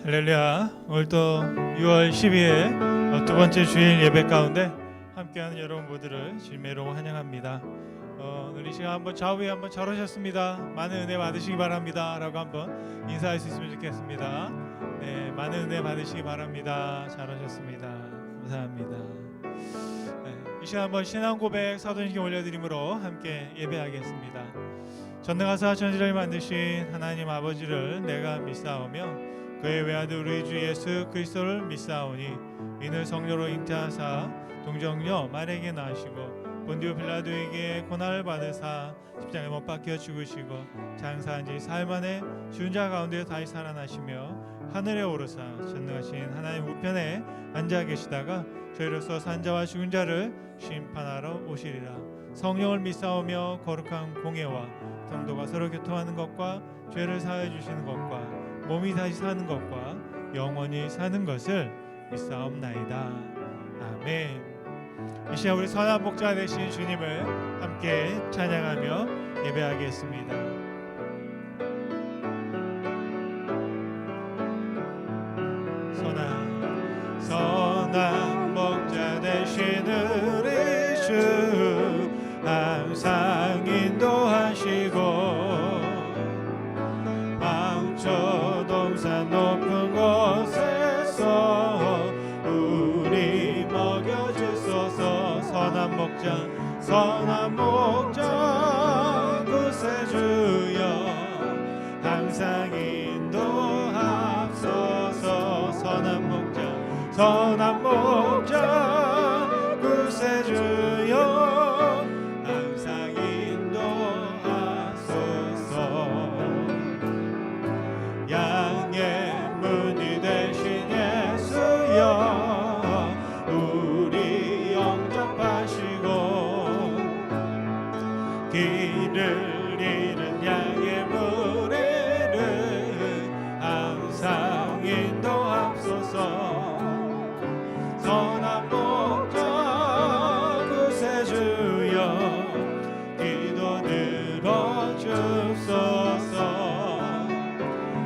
할렐루야. 오늘 또 6월 12일 두 번째 주일 예배 가운데 함께하는 여러분 모두를 주님으로 환영합니다. 오늘 이 시간 한번 좌우에 한번 잘 오셨습니다. 많은 은혜 받으시기 바랍니다 라고 한번 인사할 수 있으면 좋겠습니다. 네, 많은 은혜 받으시기 바랍니다. 잘 오셨습니다. 감사합니다. 이 시간 한번 신앙 고백 사도신경 올려드림으로 함께 예배하겠습니다. 전능하사 천지를 만드신 하나님 아버지를 내가 믿사오며 그의 외아들 우리 주 예수 그리스도를 믿사오니 이는 성령으로 잉태하사 동정녀 마리아에게 나시고 본디오 빌라도에게 고난을 받으사 십자가에 못 박혀 죽으시고 장사한 지 사흘 만에 죽은 자 가운데 다시 살아나시며 하늘에 오르사 전능하신 하나님 우편에 앉아 계시다가 저희로서 산자와 죽은 자를 심판하러 오시리라. 성령을 믿사오며 거룩한 공예와 성도가 서로 교통하는 것과 죄를 사하여 주시는 것과 몸이 다시 사는 것과 영원히 사는 것을 믿사옵나이다. 아멘. 이 시간 우리 선한 목자 되신 주님을 함께 찬양하며 예배하겠습니다. 선한 목자 되신 우리 주 항상 인도하시고 방초동산 높은 곳에서 우리 먹여주소서. 선한 목자 구세주여 항상 인도하소서. 선한 목자 구세주여 항상 인도하소서. 양의 문이 되신 예수여 우리 영접하시고 길을 잃은 양의 무리를 항상 인도하소서. 선한 목자 구세주여 기도 들어주소서.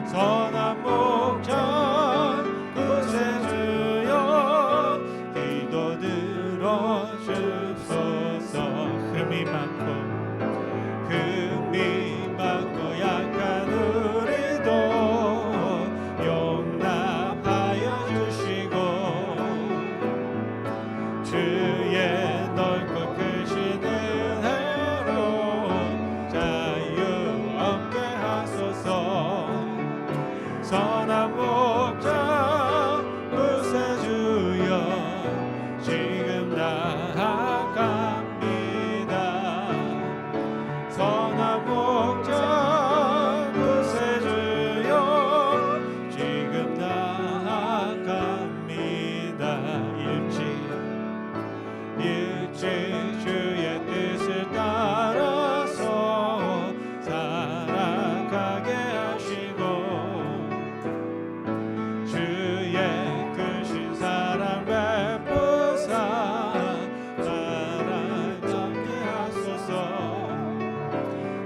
선한 목자 구세주여 기도 들어주소서. 흠이 많고 약한 우리도 용납하여 주시고 주의 넓고 크신 은혜로 자유 얻게 하소서. 선한 목자 구세주여 지금 나아갑니다. 선한 목자 구세주여 지금 나아갑니다. 일찍 주의 뜻을 따라서 살아가게 하시고 주의 크신 사랑 베푸사 나를 잡게 하소서.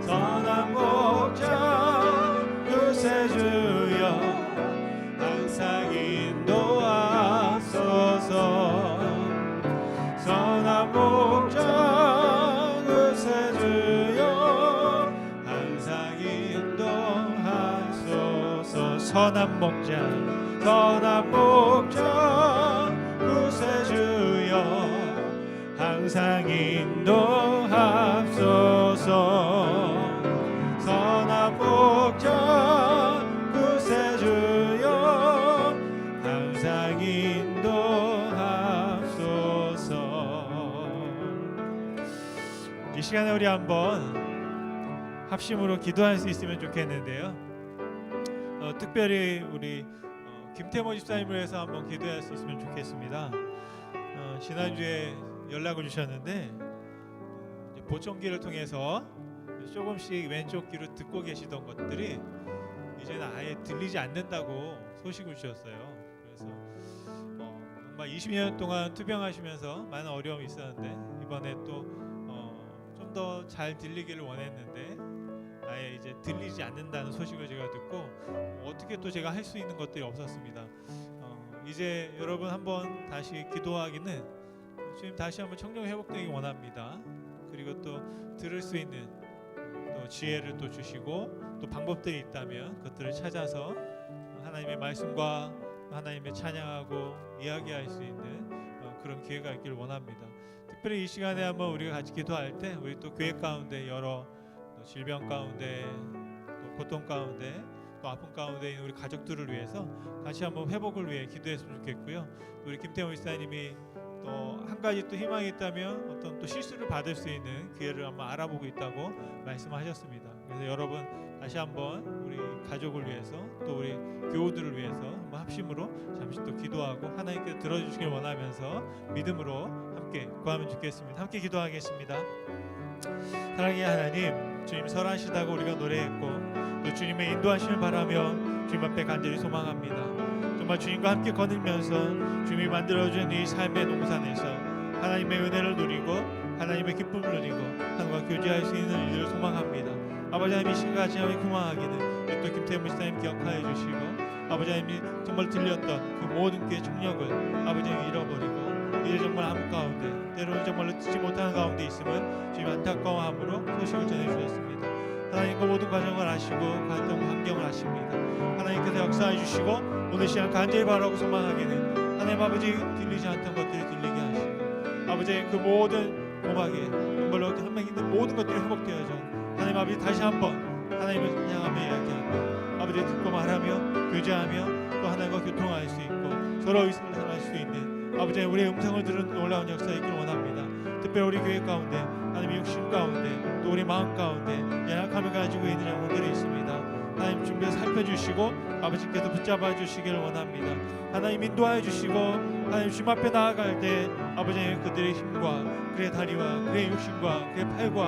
선한 목자 구세주여 항상 인도하소서. 선한 목자 구세주여 항상 인도하소서. 선한 목자 구세주여 항상 인도하소서. 선한 목자 구세주여 항상 인도하소서. 이 시간에 우리 한번 합심으로 기도할 수 있으면 좋겠는데요. 특별히 우리 김태모 집사님을 위해서 한번 기도할 수 있으면 좋겠습니다. 지난주에 연락을 주셨는데 보청기를 통해서 조금씩 왼쪽 귀로 듣고 계시던 것들이 이제는 아예 들리지 않는다고 소식을 주셨어요. 그래서 정말 20년 동안 투병하시면서 많은 어려움이 있었는데 이번에 또 좀 더 잘 들리기를 원했는데 아예 이제 들리지 않는다는 소식을 제가 듣고 어떻게 또 제가 할 수 있는 것들이 없었습니다. 이제 여러분 한번 다시 기도하기는 주님 다시 한번 청령 회복되기 원합니다. 그리고 또 들을 수 있는 또 지혜를 또 주시고 또 방법들이 있다면 그것들을 찾아서 하나님의 말씀과 하나님의 찬양하고 이야기할 수 있는 그런 기회가 있기를 원합니다. 특별히 이 시간에 한번 우리가 같이 기도할 때 우리 또 교회 가운데 여러 또 질병 가운데 또 고통 가운데 또 아픔 가운데 있는 우리 가족들을 위해서 같이 한번 회복을 위해 기도했으면 좋겠고요. 우리 김태훈 목사님이 또 한 가지 또 희망이 있다면 어떤 또 실수를 받을 수 있는 기회를 한번 알아보고 있다고 말씀하셨습니다. 그래서 여러분 다시 한번 우리 가족을 위해서 또 우리 교우들을 위해서 한번 합심으로 잠시 또 기도하고 하나님께서 들어주시길 원하면서 믿음으로 함께 구하면 좋겠습니다. 함께 기도하겠습니다. 사랑의 하나님, 주님 설하시다고 우리가 노래했고 또 주님의 인도하심을 바라며 주님 앞에 간절히 소망합니다. 정말 주님과 함께 거닐면서 주님이 만들어준 이 삶의 동산에서 하나님의 은혜를 누리고 하나님의 기쁨을 누리고 하나님과 교제할 수 있는 일을 소망합니다. 아버지 하나님 이 시간까지 하며 교망하기는 우리 또 김태훈 목사님 기억하여 주시고 아버지 하나님이 정말 들렸던 그 모든 그 정력을 아버지 하나님 잃어버리고 이제 정말 암 가운데 때로는 정말로 듣지 못하는 가운데 있음을 주님 안타까워함으로 소식을 전해주셨습니다. 하나님 그 모든 과정을 아시고 가정 환경을 아십니다. 하나님께서 역사해 주시고 오늘 시간 간절히 바라고 소망하기는 하나님 아버지 들리지 않던 것들이 들리게 하시고 아버지 그 모든 고막에 정말로 한명 있는 모든 것들이 회복되어져 하나님 아버지 다시 한번 하나님을 찬양하며 이야기하며 아버지 듣고 말하며 교제하며 또 하나님과 교통할 수 있고 서로 의식을 살아갈 수 있는 아버지 우리의 음성을 들은 놀라운 역사 있기를 원합니다. 특별히 우리 교회 가운데 하나님의 육신 가운데 또 우리 마음 가운데 연약함을 가지고 있는 영혼들이 있습니다. 하나님 준비해서 살펴주시고 아버지께서 붙잡아 주시기를 원합니다. 하나님 인도하여 주시고 하나님 주님 앞에 나아갈 때 아버지 그들의 힘과 그의 다리와 그의 육신과 그의 팔과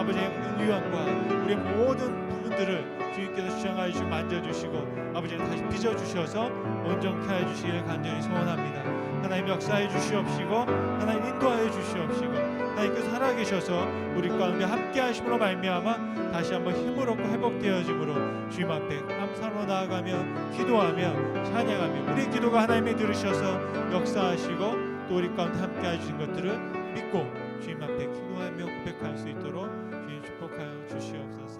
아버지의 의원과 우리의 모든 부분들을 주님께서 주장하여 주시고 만져주시고 아버지를 다시 빚어주셔서 온전케 하여 주시기를 간절히 소원합니다. 하나님 역사해 주시옵시고 하나님 인도하여 주시옵시고 하나님께서 살아계셔서 우리 가운데 함께 하심으로 말미암아 다시 한번 힘을 얻고 회복되어짐으로 주님 앞에 감사로 나아가며 기도하며 찬양하며 우리 기도가 하나님이 들으셔서 역사하시고 또 우리 가운데 함께 해주신 것들을 믿고 주님 앞에 기도하며 고백할 수 있도록 주님 축복하여 주시옵소서.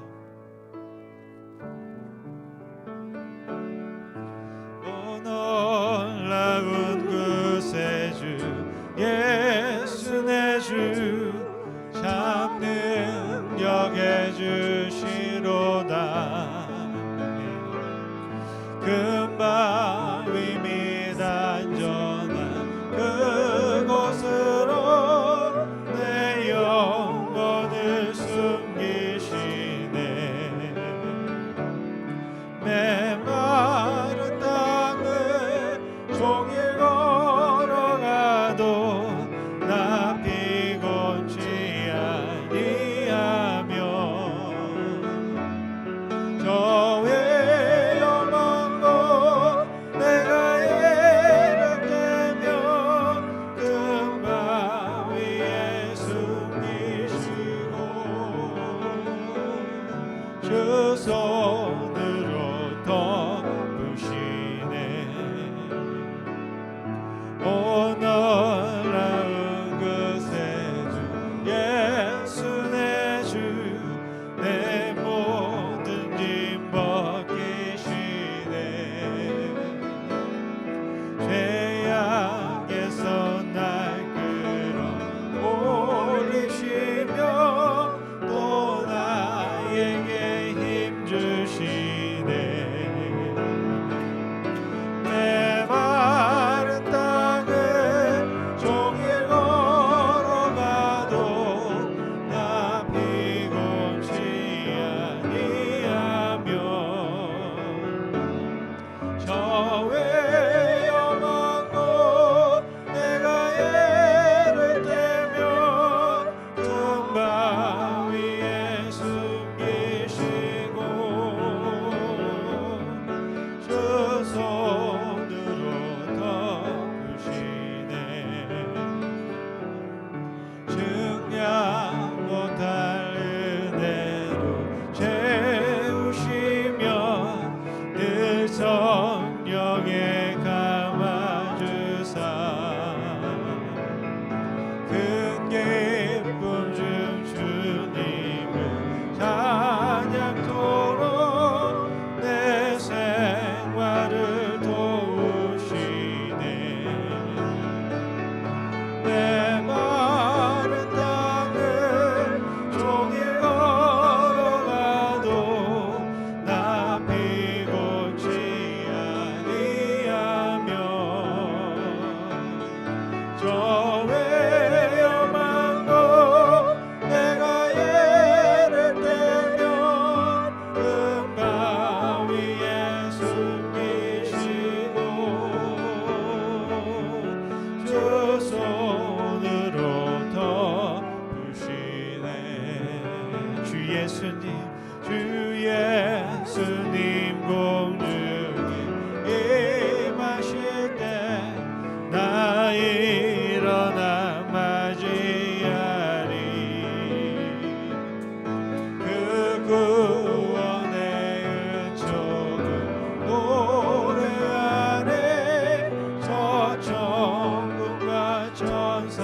놀라운 구세 주 예수 내 주 참 능력의 주시로다. 금방 위미 단전한 그곳으로 내 영혼을 숨기시네. 메마른 땅을 종일 걸어가도 나 피곤치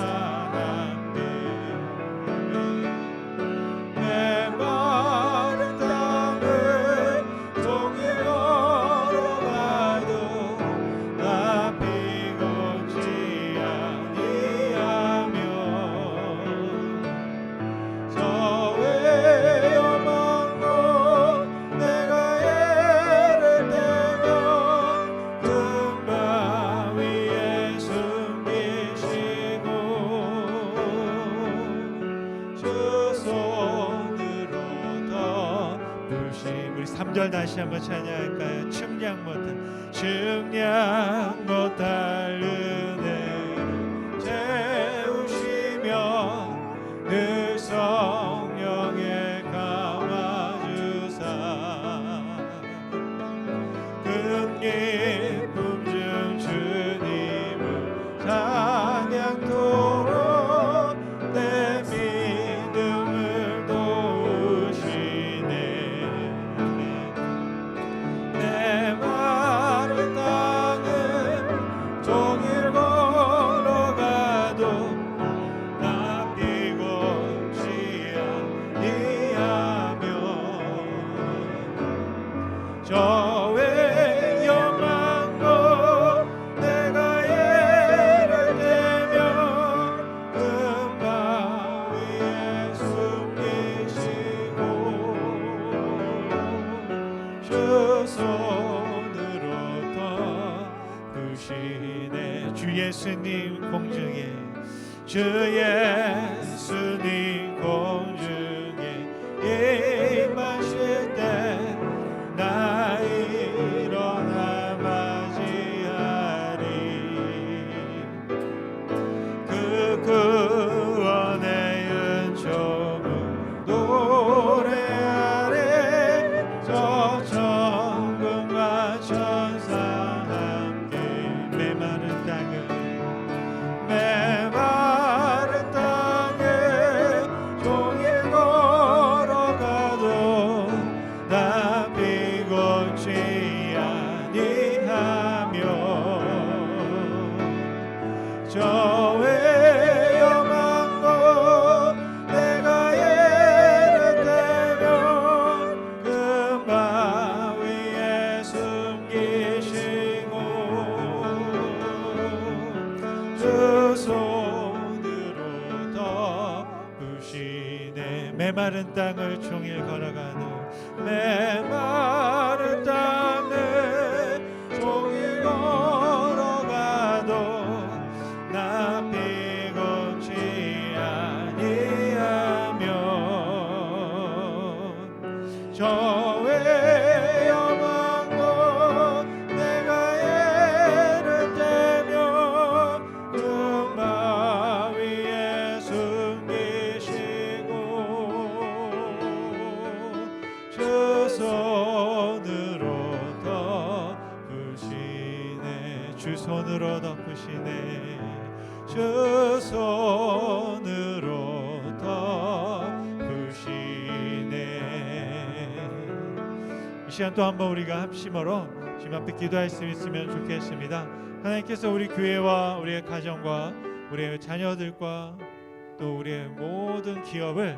함께 메마른 땅을 종일 걸어가도 나 비걷지 아니하며 저 외여망고 내가 애를 대면 금방 위에 숨기시고 주 손으로 덮으시. 우리 3절 다시 한번 찬양할까요? 측량 못할 은혜로 채우시며 늘 성령에 감아주사 큰 기쁨 중 주님을 찬양토록 내 믿음을 도우시네. 내 마른 땅은 종일 걸어가도 나 비곤치 아니하며 저 외여망고 내가 애를 대면 금방 위에 숨기시고 주 손으로 덮으시네. 주 예수님 공중에 주 예수님 공중에 임하실 때 나 일어나 맞이하리. 그 구원의 은총을 노래하리. 저 천군과 천사 함께 메마른 땅에 종일 걸어가도 나 비곤치 아니하며 저 외여망고 내가 애를 대면 금방 위에 숨기시고 주 손으로 덮으시네. 메마른 땅을 종일 걸어가도 메마른 땅을 종일 걸어가도 나 비곤치 아니하며 저 외여망고 내가 애를 대면 금방 위에 숨기시고 주 손으로 덮으시네. 주 손으로 덮으시네. 주 손으로 덮으시네. 이 시간 또 한번 우리가 합심으로 주님 앞에 기도할 수 있으면 좋겠습니다. 하나님께서 우리 교회와 우리의 가정과 우리의 자녀들과 또 우리의 모든 기업을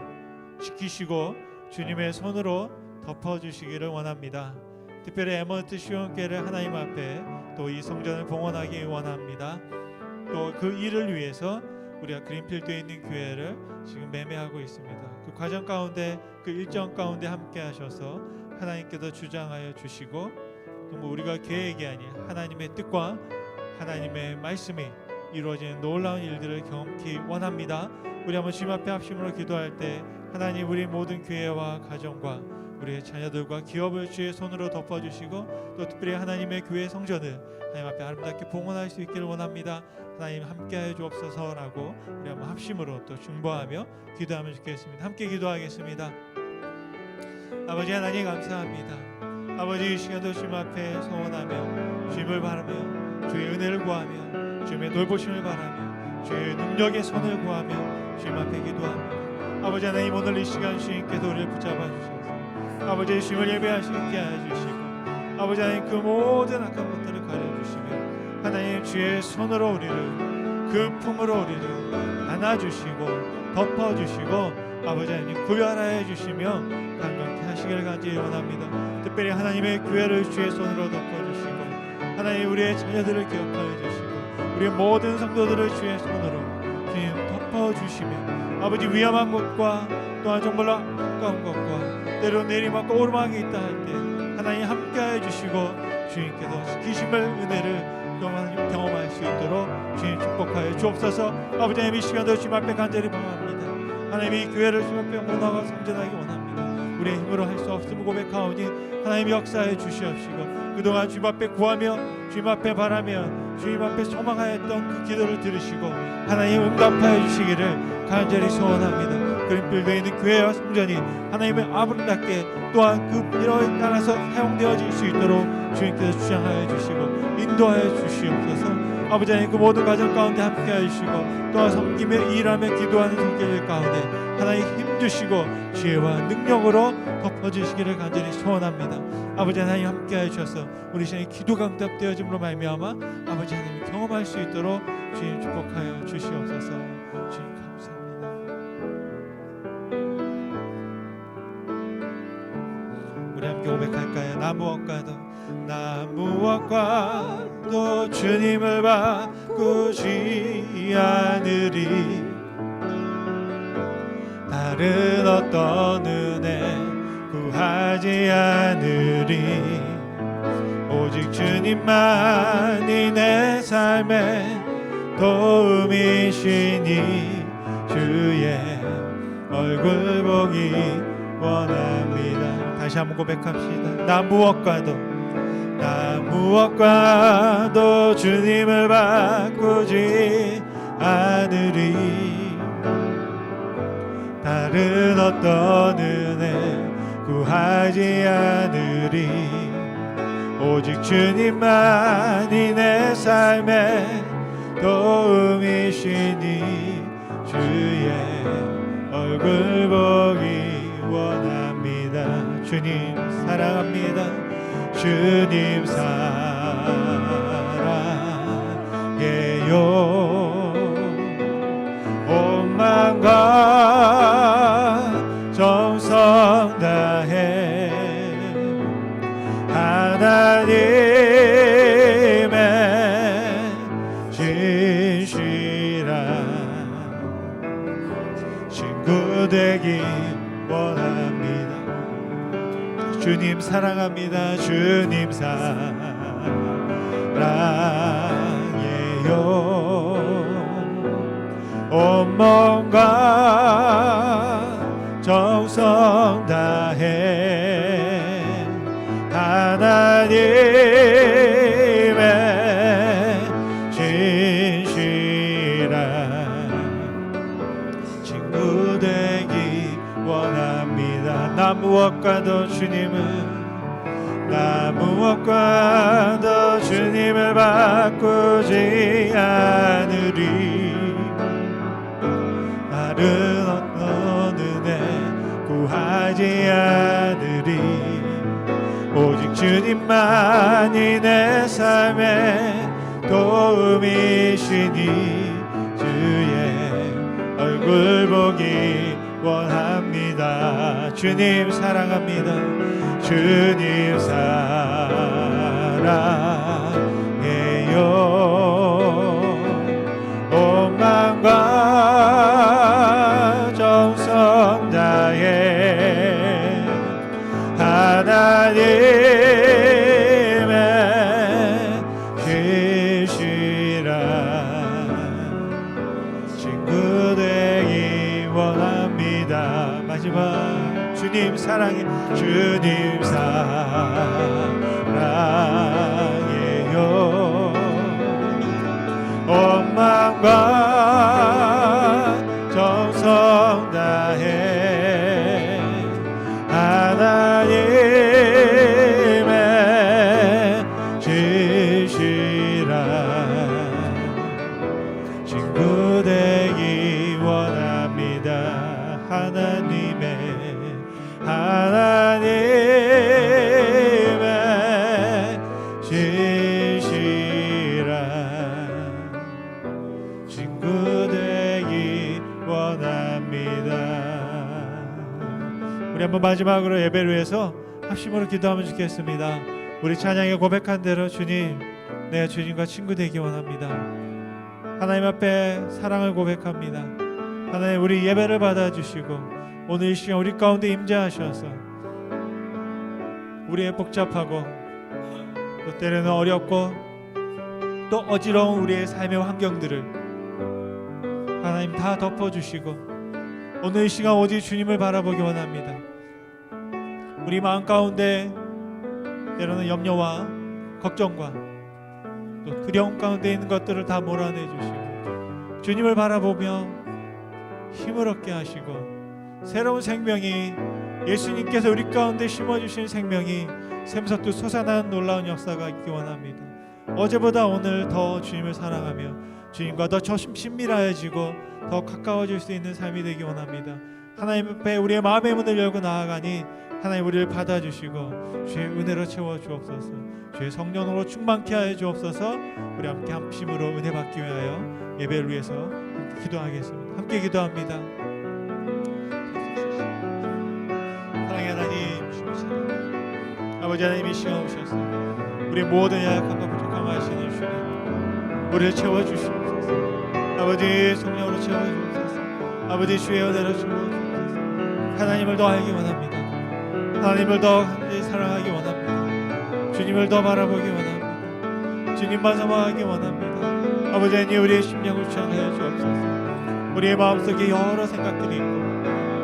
지키시고 주님의 손으로 덮어주시기를 원합니다. 특별히 에머트 시온교회를 하나님 앞에 또 이 성전을 봉헌하기 원합니다. 또 그 일을 위해서 우리가 그린필드에 있는 교회를 지금 매매하고 있습니다. 그 과정 가운데 그 일정 가운데 함께 하셔서 하나님께서 주장하여 주시고 또 뭐 우리가 계획이 아닌 하나님의 뜻과 하나님의 말씀이 이루어지는 놀라운 일들을 경험하기 원합니다. 우리 한번 주님 앞에 합심으로 기도할 때 하나님 우리 모든 교회와 가정과 우리의 자녀들과 기업을 주의 손으로 덮어주시고 또 특별히 하나님의 교회 성전을 하나님 앞에 아름답게 봉헌할 수 있기를 원합니다. 하나님 함께하여 주옵소서라고 우리 한번 합심으로 또 중보하며 기도하면 좋겠습니다. 함께 기도하겠습니다. 아버지 하나님 감사합니다. 아버지 이 시간도 주님 앞에 소원하며 주님을 바라며 주의 은혜를 구하며 주님의 돌보심을 바라며 주의 능력의 손을 구하며 주님 앞에 기도합니다. 아버지 하나님 오늘 이 시간 주님께서 우리를 붙잡아 주셔서 아버지 주님을 예배할 수 있게 하여 주시고 아버지 하나님 그 모든 악한 것들을 가려주시며 하나님 주의 손으로 우리를 그 품으로 우리를 안아주시고 덮어주시고 아버지 하나님 구별하여 주시며 강건케 하시기를 간절히 원합니다. 특별히 하나님의 교회를 주의 손으로 덮어주시고 하나님 우리의 자녀들을 기억하여 주시고 우리의 모든 성도들을 주의 손으로 주님 덮어주시며 아버지 위험한 곳과 또한 정말로 가까운 곳과 때로 내리막과 오르막이 있다 할 때 하나님 함께하여 주시고 주님께서 지키심을 은혜를 경험할 수 있도록 주님 축복하여 주옵소서. 아버지 하나님 이 시간도 주님 앞에 간절히 방합니다. 하나님 이 교회를 주님 앞에 온화가 성전하기 원합니다. 우리의 힘으로 할 수 없음을 고백하오니 하나님 역사해 주시옵시고 그동안 주님 앞에 구하며 주님 앞에 바라며 주님 앞에 소망하였던 그 기도를 들으시고 하나님 응답하여 주시기를 간절히 소원합니다. 그린필드에 있는 교회와 성전이 하나님의 아름답게 또한 그 필요에 따라서 사용되어질 수 있도록 주님께서 주장하여 주시고 인도하여 주시옵소서. 아버지 하나님 그 모든 가정 가운데 함께하여 주시고 또한 섬기며 일하며 기도하는 손길 가운데 하나님 힘주시고 지혜와 능력으로 덮어주시기를 간절히 소원합니다. 아버지 하나님 함께하여 주셔서 우리 시간에 기도가 응답되어짐으로 말미암아 아버지 하나님 경험할 수 있도록 주님 축복하여 주시옵소서. 주님 감사합니다. 우리 함께 고백할까요? 나 무엇과도 주님을 바꾸지 않으리. 다른 어떤 은혜 구하지 않으리. 오직 주님만이 내 삶의 도움이시니 주의 얼굴 보기 원합니다. 다시 한번 고백합시다. 나 무엇과도 주님을 바꾸지 않으리. 다른 어떤 은혜 구하지 않으리. 오직 주님만이 내 삶의 도움이시니 주의 얼굴 보기 원합니다. 주님 사랑합니다. 주님 사랑해요. 온 마음과 정성 다해 하나님의 진실한 친구 되기 원합니다. 주님 사랑합니다. 주님 사랑해요. 온 마음과 정성 다해 하나님의 진실한 친구 되기 원합니다. 나 무엇과도 주님을 바꾸지 않으리. 다른 어떤 은혜 구하지 않으리. 오직 주님만이 내 삶의 도움이시니 주의 얼굴 보기 원합니다. 주님 사랑합니다. 주님 사랑해요. 온 마음과 정성 다해 하나님의 계시란 친구 되기 원합니다. 마지막 주님 사랑해. 주님 사랑해요. 온 마음과 정성 다해 하나님의 진실한 친구 되기 원합니다. 하나님의 진실한 친구 우리 한번 마지막으로 예배를 위해서 합심으로 기도하면 좋겠습니다. 우리 찬양에 고백한 대로 주님, 내가 주님과 친구 되기 원합니다. 하나님 앞에 사랑을 고백합니다. 하나님, 우리 예배를 받아주시고 오늘 이 시간 우리 가운데 임재하셔서 우리의 복잡하고 또 때로는 어렵고 또 어지러운 우리의 삶의 환경들을 하나님 다 덮어주시고 오늘 이 시간 오직 주님을 바라보기 원합니다. 우리 마음 가운데 때로는 염려와 걱정과 또 두려움 가운데 있는 것들을 다 몰아내주시고 주님을 바라보며 힘을 얻게 하시고 새로운 생명이, 예수님께서 우리 가운데 심어주신 생명이 샘솟듯 솟아나는 놀라운 역사가 있기 원합니다. 어제보다 오늘 더 주님을 사랑하며 주님과 더 친밀해지고 더 가까워질 수 있는 삶이 되기 원합니다. 하나님 앞에 우리의 마음의 문을 열고 나아가니 하나님 우리를 받아주시고 주의 은혜로 채워주옵소서. 주의 성령으로 충만케 하여 주옵소서. 우리 함께 합심으로 은혜 받기 위하여 예배를 위해서 함께 기도하겠습니다. 함께 기도합니다. 사랑의 하나님, 아버지 하나님, 이 시간 오셔서 우리 모든 약함과 부족함 하시는 주님, 우리를 채워주시옵소서. 아버지 성령으로 채워주옵소서. 아버지 주의 은혜로 채워주옵소서. 하나님을 더 알기 원합니다. 하나님을 더 사랑하기 원합니다. 주님을 더 바라보기 원합니다. 주님만 사모하기 원합니다. 아버지 하나님, 우리의 심령을 취하여 주옵소서. 우리의 마음속에 여러 생각들이 있고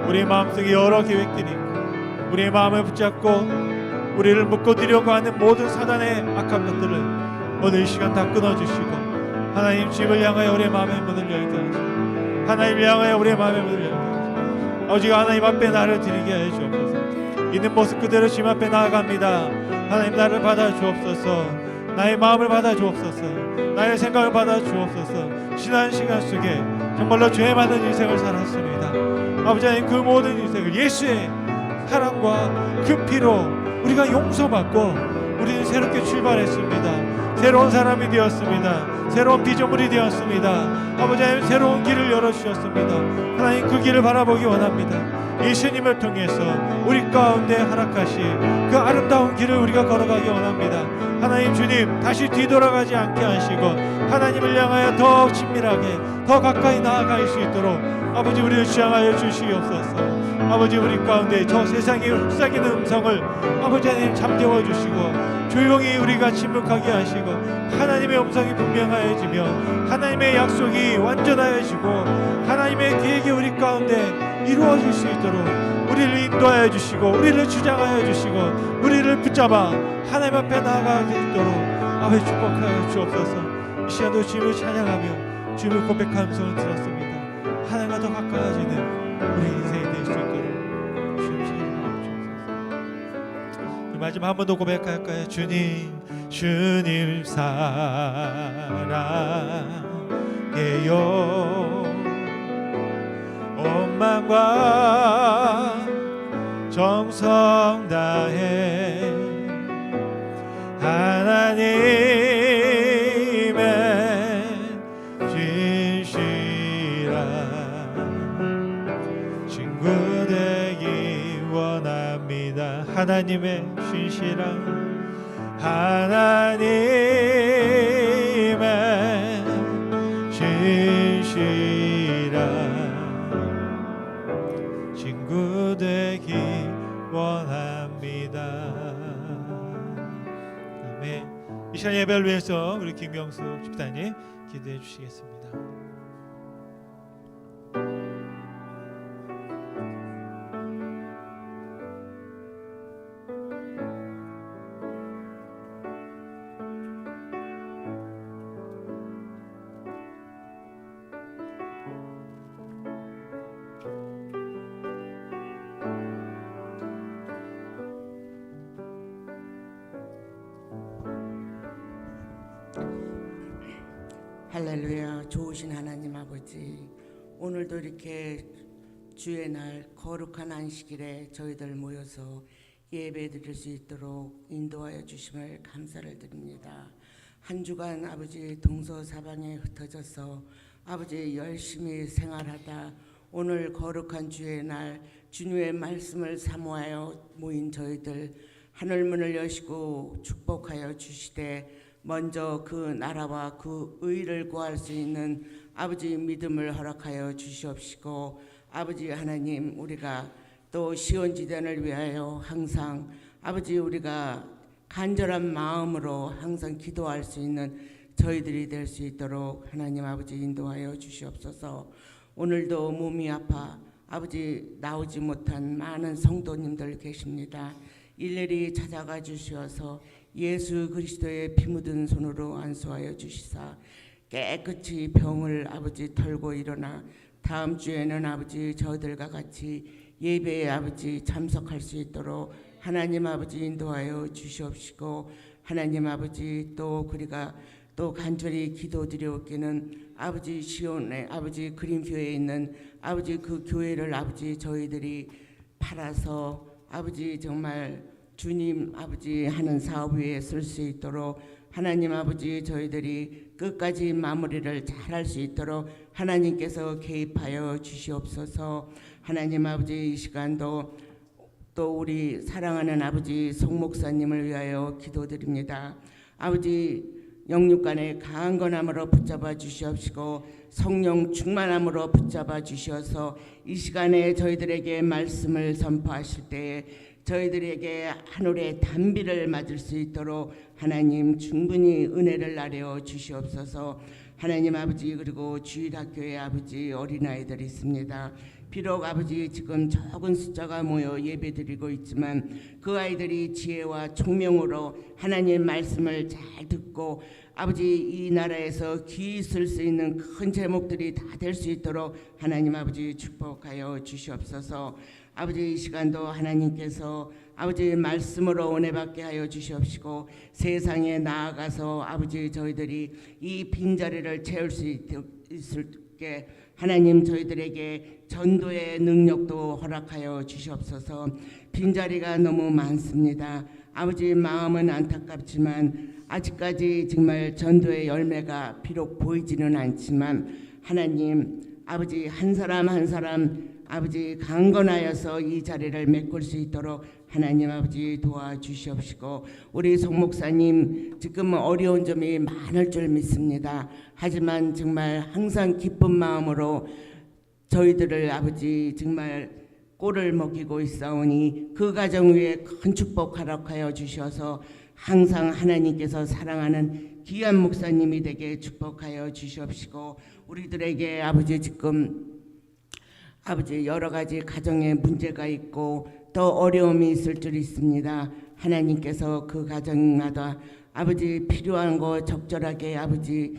우리의 마음속에 여러 계획들이 있고 우리의 마음을 붙잡고 우리를 묶어두려고 하는 모든 사단의 악한 것들을 오늘 이 시간 다 끊어주시고 하나님 주님을 향하여 우리의 마음의 문을 열게 하시고 하나님을 향하여 우리의 마음의 문을 열게 하시고 아버지가 하나님 앞에 나를 드리게 하여 주옵소서. 있는 모습 그대로 주님 앞에 나아갑니다. 하나님, 나를 받아 주옵소서. 나의 마음을 받아 주옵소서. 나의 생각을 받아 주옵소서. 지난 시간 속에 정말로 죄 많은 인생을 살았습니다. 아버지 하나님, 그 모든 인생을 예수의 사랑과 그 피로 우리가 용서받고 우리는 새롭게 출발했습니다. 새로운 사람이 되었습니다. 새로운 피조물이 되었습니다. 아버지 하나님, 새로운 길을 열어주셨습니다. 하나님, 그 길을 바라보기 원합니다. 예수님을 통해서 우리 가운데 허락하신 그 아름다운 길을 우리가 걸어가기 원합니다. 하나님 주님, 다시 뒤돌아가지 않게 하시고 하나님을 향하여 더 친밀하게 더 가까이 나아갈 수 있도록 아버지 우리를 주장하여 주시옵소서. 아버지, 우리 가운데 저 세상의 흡사기는 음성을 아버지 하나님 잠재워 주시고 조용히 우리가 침묵하게 하시고 하나님의 음성이 분명하여지며 하나님의 약속이 완전하여지고 하나님의 계획이 우리 가운데 이루어질 수 있도록 우리를 인도하여 주시고 우리를 주장하여 주시고 우리를 붙잡아 하나님 앞에 나아가게 있도록 아버지 축복하여 주옵소서. 이 시간도 주님을 찬양하며 주님을 고백하는 음성을 들었습니다. 하나님과 더 가까워지는 우리 인생이 될 수 있도록 주님 사랑하여 주옵소서. 마지막 한 번 더 고백할까요? 주님, 주님 사랑해요. 온 마음과 정성 다해 하나님의 진실한 친구 되기 원합니다. 하나님의 진실한 하나님의 진실한 친구 되기 원합니다. 아멘. 이 시간 예배를 위해서 우리 김경숙 집사님 기도해 주시겠습니다. 할렐루야. 좋으신 하나님 아버지, 오늘도 이렇게 주의 날 거룩한 안식일에 저희들 모여서 예배 드릴 수 있도록 인도하여 주심을 감사를 드립니다. 한 주간 아버지 동서사방에 흩어져서 아버지 열심히 생활하다 오늘 거룩한 주의 날 주님의 말씀을 사모하여 모인 저희들 하늘문을 여시고 축복하여 주시되 먼저 그 나라와 그 의를 구할 수 있는 아버지 믿음을 허락하여 주시옵시고 아버지 하나님 우리가 또 시온지단을 위하여 항상 아버지 우리가 간절한 마음으로 항상 기도할 수 있는 저희들이 될 수 있도록 하나님 아버지 인도하여 주시옵소서. 오늘도 몸이 아파 아버지 나오지 못한 많은 성도님들 계십니다. 일일이 찾아가 주시어서 예수 그리스도의 피 묻은 손으로 안수하여 주시사 깨끗이 병을 아버지 털고 일어나 다음 주에는 아버지 저들과 같이 예배에 아버지 참석할 수 있도록 하나님 아버지 인도하여 주시옵시고 하나님 아버지 또 우리가 또 간절히 기도드려오기는 아버지 시온에 아버지 그린교회에 있는 아버지 그 교회를 아버지 저희들이 팔아서 아버지 정말 주님 아버지 하는 사업 위에 쓸 수 있도록 하나님 아버지 저희들이 끝까지 마무리를 잘할 수 있도록 하나님께서 개입하여 주시옵소서. 하나님 아버지 이 시간도 또 우리 사랑하는 아버지 송 목사님을 위하여 기도드립니다. 아버지 영육간의 강한 권함으로 붙잡아 주시옵시고 성령 충만함으로 붙잡아 주셔서 이 시간에 저희들에게 말씀을 선포하실 때에 저희들에게 하늘의 단비를 맞을 수 있도록 하나님 충분히 은혜를 나려 주시옵소서. 하나님 아버지 그리고 주일학교에 아버지 어린아이들이 있습니다. 비록 아버지 지금 적은 숫자가 모여 예배드리고 있지만 그 아이들이 지혜와 총명으로 하나님 말씀을 잘 듣고 아버지 이 나라에서 귀 쓸 수 있는 큰 제목들이 다 될 수 있도록 하나님 아버지 축복하여 주시옵소서. 아버지 이 시간도 하나님께서 아버지 말씀으로 은혜 받게 하여 주시옵시고 세상에 나아가서 아버지 저희들이 이 빈자리를 채울 수 있게 하나님 저희들에게 전도의 능력도 허락하여 주시옵소서. 빈자리가 너무 많습니다. 아버지 마음은 안타깝지만 아직까지 정말 전도의 열매가 비록 보이지는 않지만 하나님 아버지 한 사람 한 사람 아버지 강건하여서 이 자리를 메꿀 수 있도록 하나님 아버지 도와주시옵시고 우리 송 목사님 지금 어려운 점이 많을 줄 믿습니다. 하지만 정말 항상 기쁜 마음으로 저희들을 아버지 정말 꼴을 먹이고 있사오니 그 가정 위에 큰 축복 허락하여 주셔서 항상 하나님께서 사랑하는 귀한 목사님이 되게 축복하여 주시옵시고 우리들에게 아버지 지금 아버지 여러 가지 가정에 문제가 있고 또 어려움이 있을 줄 있습니다. 하나님께서 그 가정마다 아버지 필요한 거 적절하게 아버지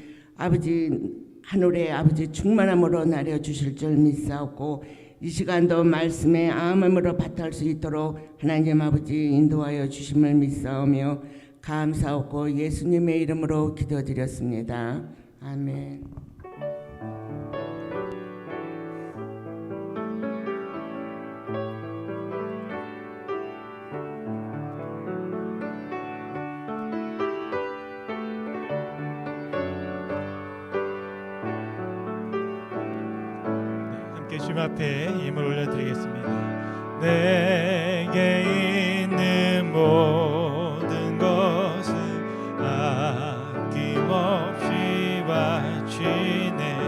하늘에 아버지 충만함으로 나려 주실 줄 믿사옵고 이 시간도 말씀에 암음으로 받을 수 있도록 하나님 아버지 인도하여 주심을 믿사오며 감사하고 예수님의 이름으로 기도드렸습니다. 아멘. 주님 앞에 힘을 올려드리겠습니다. 내게 있는 모든 것을 아낌없이 바치네.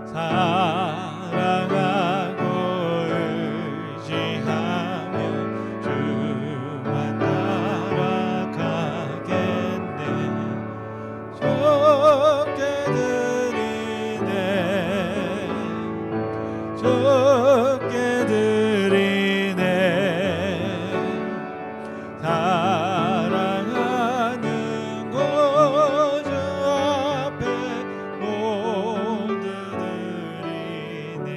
사랑하고 의지하며 주만 따라가겠네. 좋게 드리네. 좋게 드리네. 사랑하는 고주 앞에 모두 드리네.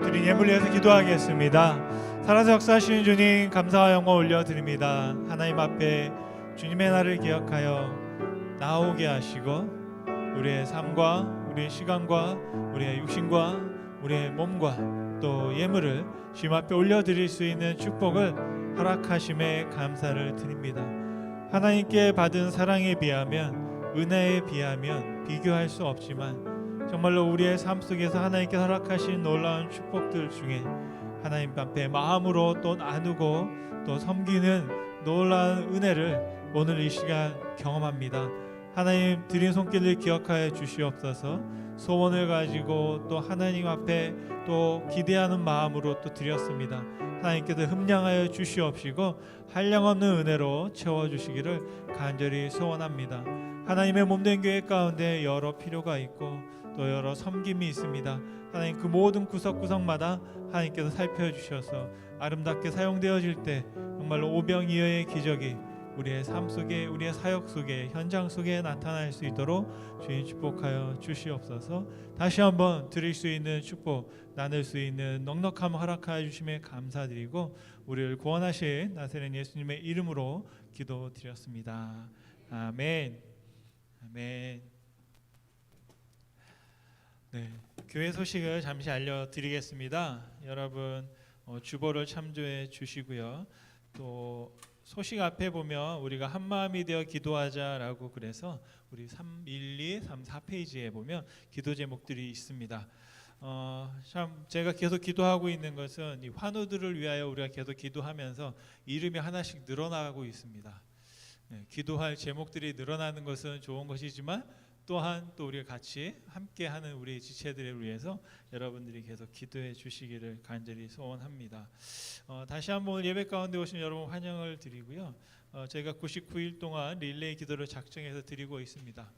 드린 예물 위해서 기도하겠습니다. 살아서 역사하시는 주님 감사와 영광 올려드립니다. 하나님 앞에 주님의 날을 기억하여 나오게 하시고 우리의 삶과 우리의 시간과 우리의 육신과 우리의 몸과 또 예물을 주님 앞에 올려드릴 수 있는 축복을 허락하심에 감사를 드립니다. 하나님께 받은 사랑에 비하면 은혜에 비하면 비교할 수 없지만 정말로 우리의 삶 속에서 하나님께 허락하신 놀라운 축복들 중에 하나님 앞에 마음으로 또 나누고 또 섬기는 놀라운 은혜를 오늘 이 시간 경험합니다. 하나님 드린 손길을 기억하여 주시옵소서. 소원을 가지고 또 하나님 앞에 또 기대하는 마음으로 또 드렸습니다. 하나님께서 흠량하여 주시옵시고 한량없는 은혜로 채워주시기를 간절히 소원합니다. 하나님의 몸된 교회 가운데 여러 필요가 있고 또 여러 섬김이 있습니다. 하나님 그 모든 구석구석마다 하나님께서 살펴주셔서 아름답게 사용되어질 때 정말로 오병이어의 기적이 우리의 삶 속에 우리의 사역 속에 현장 속에 나타날 수 있도록 주님 축복하여 주시옵소서. 다시 한번 드릴 수 있는 축복 나눌 수 있는 넉넉함 허락하여 주심에 감사드리고 우리를 구원하신 나사렛 예수님의 이름으로 기도드렸습니다. 아멘. 아멘. 네, 교회 소식을 잠시 알려드리겠습니다. 여러분 주보를 참조해 주시고요. 또 소식 앞에 보면 우리가 한 마음이 되어 기도하자라고 그래서 우리 3, 1, 2, 3, 4페이지에 보면 기도 제목들이 있습니다. 참 제가 계속 기도하고 있는 것은 이 환우들을 위하여 우리가 계속 기도하면서 이름이 하나씩 늘어나고 있습니다. 네, 기도할 제목들이 늘어나는 것은 좋은 것이지만 또한 또 우리가 같이 함께하는 우리 지체들을 위해서 여러분들이 계속 기도해 주시기를 간절히 소원합니다. 다시 한번 예배 가운데 오신 여러분 환영을 드리고요. 저희가 99일 동안 릴레이 기도를 작정해서 드리고 있습니다.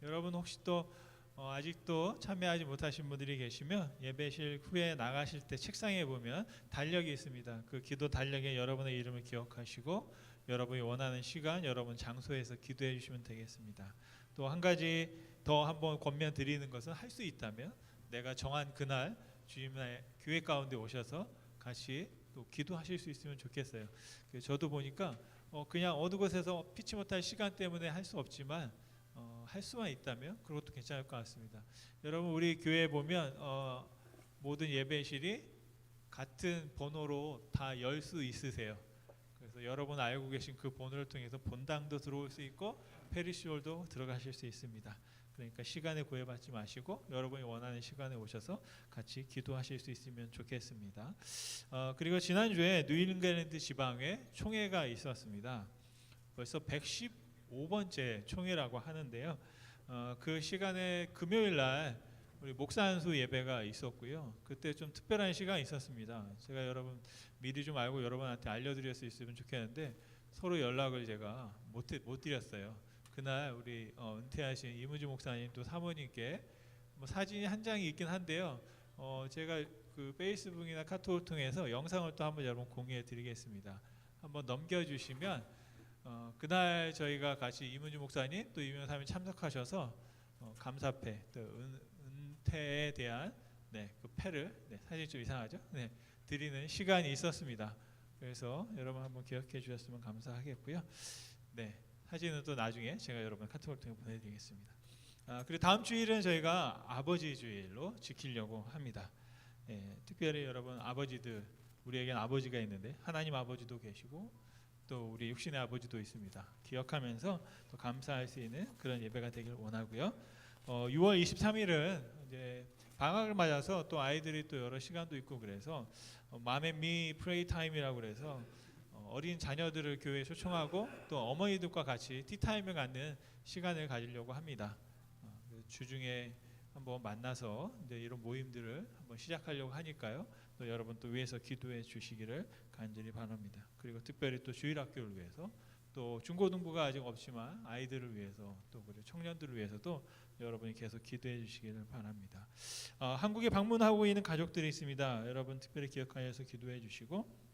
여러분 혹시 또 아직도 참여하지 못하신 분들이 계시면 예배실 후에 나가실 때 책상에 보면 달력이 있습니다. 그 기도 달력에 여러분의 이름을 기억하시고 여러분이 원하는 시간, 여러분 장소에서 기도해 주시면 되겠습니다. 또 한 가지 더 한번 권면 드리는 것은 할 수 있다면 내가 정한 그날 주님의 교회 가운데 오셔서 같이 또 기도하실 수 있으면 좋겠어요. 저도 보니까 그냥 어느 곳에서 피치 못할 시간 때문에 할 수 없지만 할 수만 있다면 그것도 괜찮을 것 같습니다. 여러분 우리 교회에 보면 모든 예배실이 같은 번호로 다 열 수 있으세요. 그래서 여러분 알고 계신 그 번호를 통해서 본당도 들어올 수 있고 페리시홀도 들어가실 수 있습니다. 그러니까 시간에 구애받지 마시고 여러분이 원하는 시간에 오셔서 같이 기도하실 수 있으면 좋겠습니다. 그리고 지난주에 뉴잉글랜드 지방에 총회가 있었습니다. 벌써 115번째 총회라고 하는데요. 그 시간에 금요일 날 우리 목사 안수 예배가 있었고요. 그때 좀 특별한 시간이 있었습니다. 제가 여러분 미리 좀 알고 여러분한테 알려드릴 수 있으면 좋겠는데 서로 연락을 제가 못 드렸어요. 그날 우리 은퇴하신 이무주 목사님 또 사모님께 뭐 사진이 한 장이 있긴 한데요. 제가 그 페이스북이나 카톡을 통해서 영상을 또 한번 여러분 공유해 드리겠습니다. 한번 넘겨주시면 그날 저희가 같이 이무주 목사님 또 이무주 사모님 참석하셔서 감사패 또 은퇴에 대한 그 패를 사진 좀 이상하죠? 드리는 시간이 있었습니다. 그래서 여러분 한번 기억해 주셨으면 감사하겠고요. 사진은 또 나중에 제가 여러분 카톡을 통해 보내드리겠습니다. 그리고 다음 주일은 저희가 아버지 주일로 지키려고 합니다. 특별히 여러분 아버지들 우리에겐 아버지가 있는데 하나님 아버지도 계시고 또 우리 육신의 아버지도 있습니다. 기억하면서 또 감사할 수 있는 그런 예배가 되길 원하고요. 6월 23일은 이제 방학을 맞아서 또 아이들이 또 여러 시간도 있고 그래서 맘앤미 프레이 타임이라고 그래서 어린 자녀들을 교회에 초청하고 또 어머니들과 같이 티타임을 갖는 시간을 가지려고 합니다. 주중에 한번 만나서 이제 이런 모임들을 한번 시작하려고 하니까요. 또 여러분 또 위해서 기도해 주시기를 간절히 바랍니다. 그리고 특별히 또 주일학교를 위해서 또 중고등부가 아직 없지만 아이들을 위해서 또 그리고 청년들을 위해서도 여러분이 계속 기도해 주시기를 바랍니다. 한국에 방문하고 있는 가족들이 있습니다. 여러분 특별히 기억하여서 기도해 주시고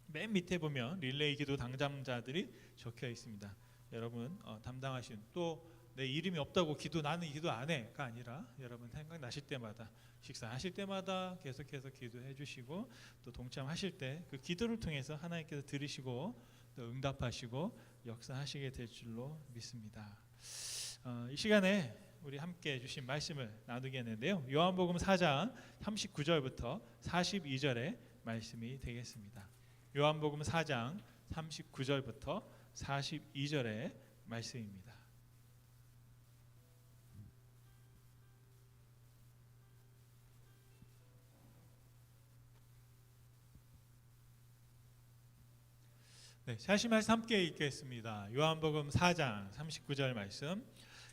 맨 밑에 보면 릴레이 기도 당장자들이 적혀 있습니다. 여러분 담당하신 또 내 이름이 없다고 나는 기도 안 해가 아니라 여러분 생각나실 때마다 식사하실 때마다 계속해서 기도해 주시고 또 동참하실 때 그 기도를 통해서 하나님께서 들으시고 또 응답하시고 역사하시게 될 줄로 믿습니다. 이 시간에 우리 함께 주신 말씀을 나누겠는데요. 요한복음 4장 39절부터 42절의 말씀이 되겠습니다. 요한복음 4장 39절부터 42절의 말씀입니다. 하신 말씀 함께 읽겠습니다. 요한복음 4장 39절 말씀.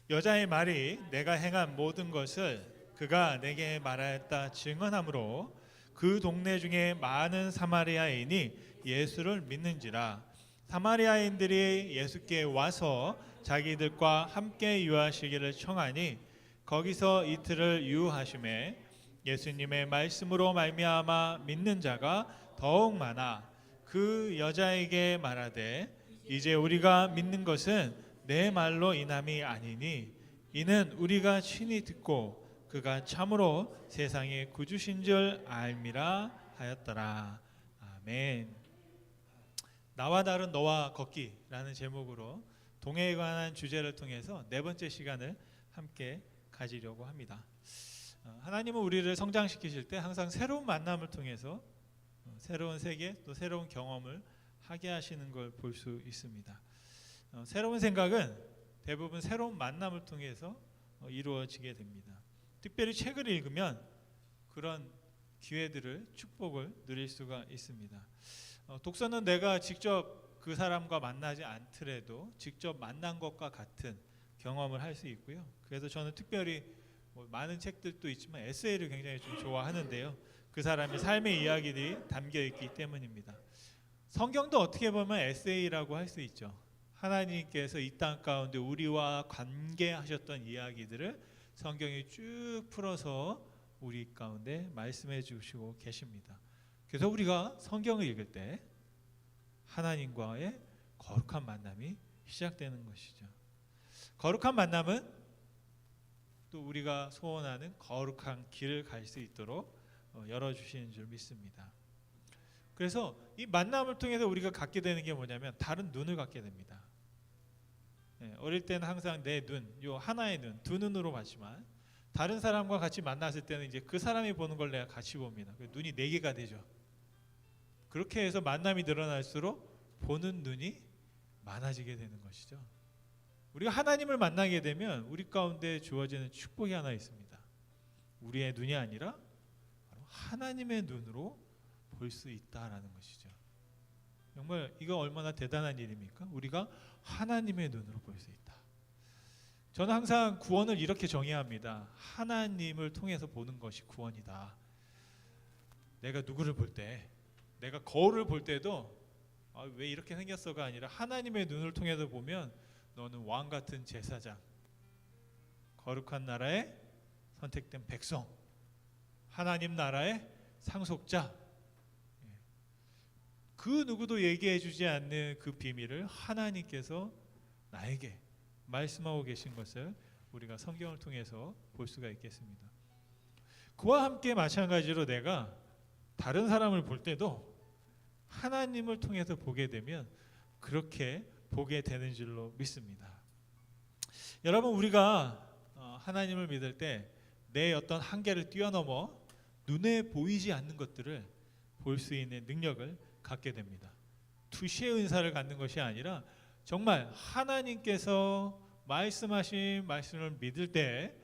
여자의 말이 내가 행한 모든 것을 그가 내게 말하였다 증언하므로 그 동네 중에 많은 사마리아인이 예수를 믿는지라. 사마리아인들이 예수께 와서 자기들과 함께 유하시기를 청하니 거기서 이틀을 유하심에 예수님의 말씀으로 말미암아 믿는 자가 더욱 많아 그 여자에게 말하되 이제 우리가 믿는 것은 내 말로 인함이 아니니 이는 우리가 친히 듣고 그가 참으로 세상의 구주신 줄 알미라 하였더라. 아멘. 나와 다른 너와 걷기라는 제목으로 동해에 관한 주제를 통해서 네 번째 시간을 함께 가지려고 합니다. 하나님은 우리를 성장시키실 때 항상 새로운 만남을 통해서 새로운 세계 또 새로운 경험을 하게 하시는 걸 볼 수 있습니다. 새로운 생각은 대부분 새로운 만남을 통해서 이루어지게 됩니다. 특별히 책을 읽으면 그런 기회들을 축복을 누릴 수가 있습니다. 독서는 내가 직접 그 사람과 만나지 않더라도 직접 만난 것과 같은 경험을 할 수 있고요. 그래서 저는 특별히 많은 책들도 있지만 에세이를 굉장히 좀 좋아하는데요. 그 사람의 삶의 이야기들이 담겨 있기 때문입니다. 성경도 어떻게 보면 에세이라고 할 수 있죠. 하나님께서 이 땅 가운데 우리와 관계하셨던 이야기들을 성경이 쭉 풀어서 우리 가운데 말씀해 주시고 계십니다. 그래서 우리가 성경을 읽을 때 하나님과의 거룩한 만남이 시작되는 것이죠. 거룩한 만남은 또 우리가 소원하는 거룩한 길을 갈 수 있도록 열어주시는 줄 믿습니다. 그래서 이 만남을 통해서 우리가 갖게 되는 게 뭐냐면 다른 눈을 갖게 됩니다. 어릴 때는 항상 내 눈, 요 하나의 눈, 두 눈으로 봤지만 다른 사람과 같이 만났을 때는 이제 그 사람이 보는 걸 내가 같이 봅니다. 눈이 네 개가 되죠. 그렇게 해서 만남이 늘어날수록 보는 눈이 많아지게 되는 것이죠. 우리가 하나님을 만나게 되면 우리 가운데 주어지는 축복이 하나 있습니다. 우리의 눈이 아니라 바로 하나님의 눈으로 볼 수 있다라는 것이죠. 정말 이거 얼마나 대단한 일입니까? 우리가 하나님의 눈으로 볼 수 있다. 저는 항상 구원을 이렇게 정의합니다. 하나님을 통해서 보는 것이 구원이다. 내가 누구를 볼 때, 내가 거울을 볼 때도 왜 이렇게 생겼어가 아니라 하나님의 눈을 통해서 보면 너는 왕 같은 제사장, 거룩한 나라의 선택된 백성, 하나님 나라의 상속자, 그 누구도 얘기해 주지 않는 그 비밀을 하나님께서 나에게 말씀하고 계신 것을 우리가 성경을 통해서 볼 수가 있겠습니다. 그와 함께 마찬가지로 내가 다른 사람을 볼 때도 하나님을 통해서 보게 되면 그렇게 보게 되는 줄로 믿습니다. 여러분, 우리가 하나님을 믿을 때 내 어떤 한계를 뛰어넘어 눈에 보이지 않는 것들을 볼 수 있는 능력을 갖게 됩니다. 투시의 은사를 갖는 것이 아니라 정말 하나님께서 말씀하신 말씀을 믿을 때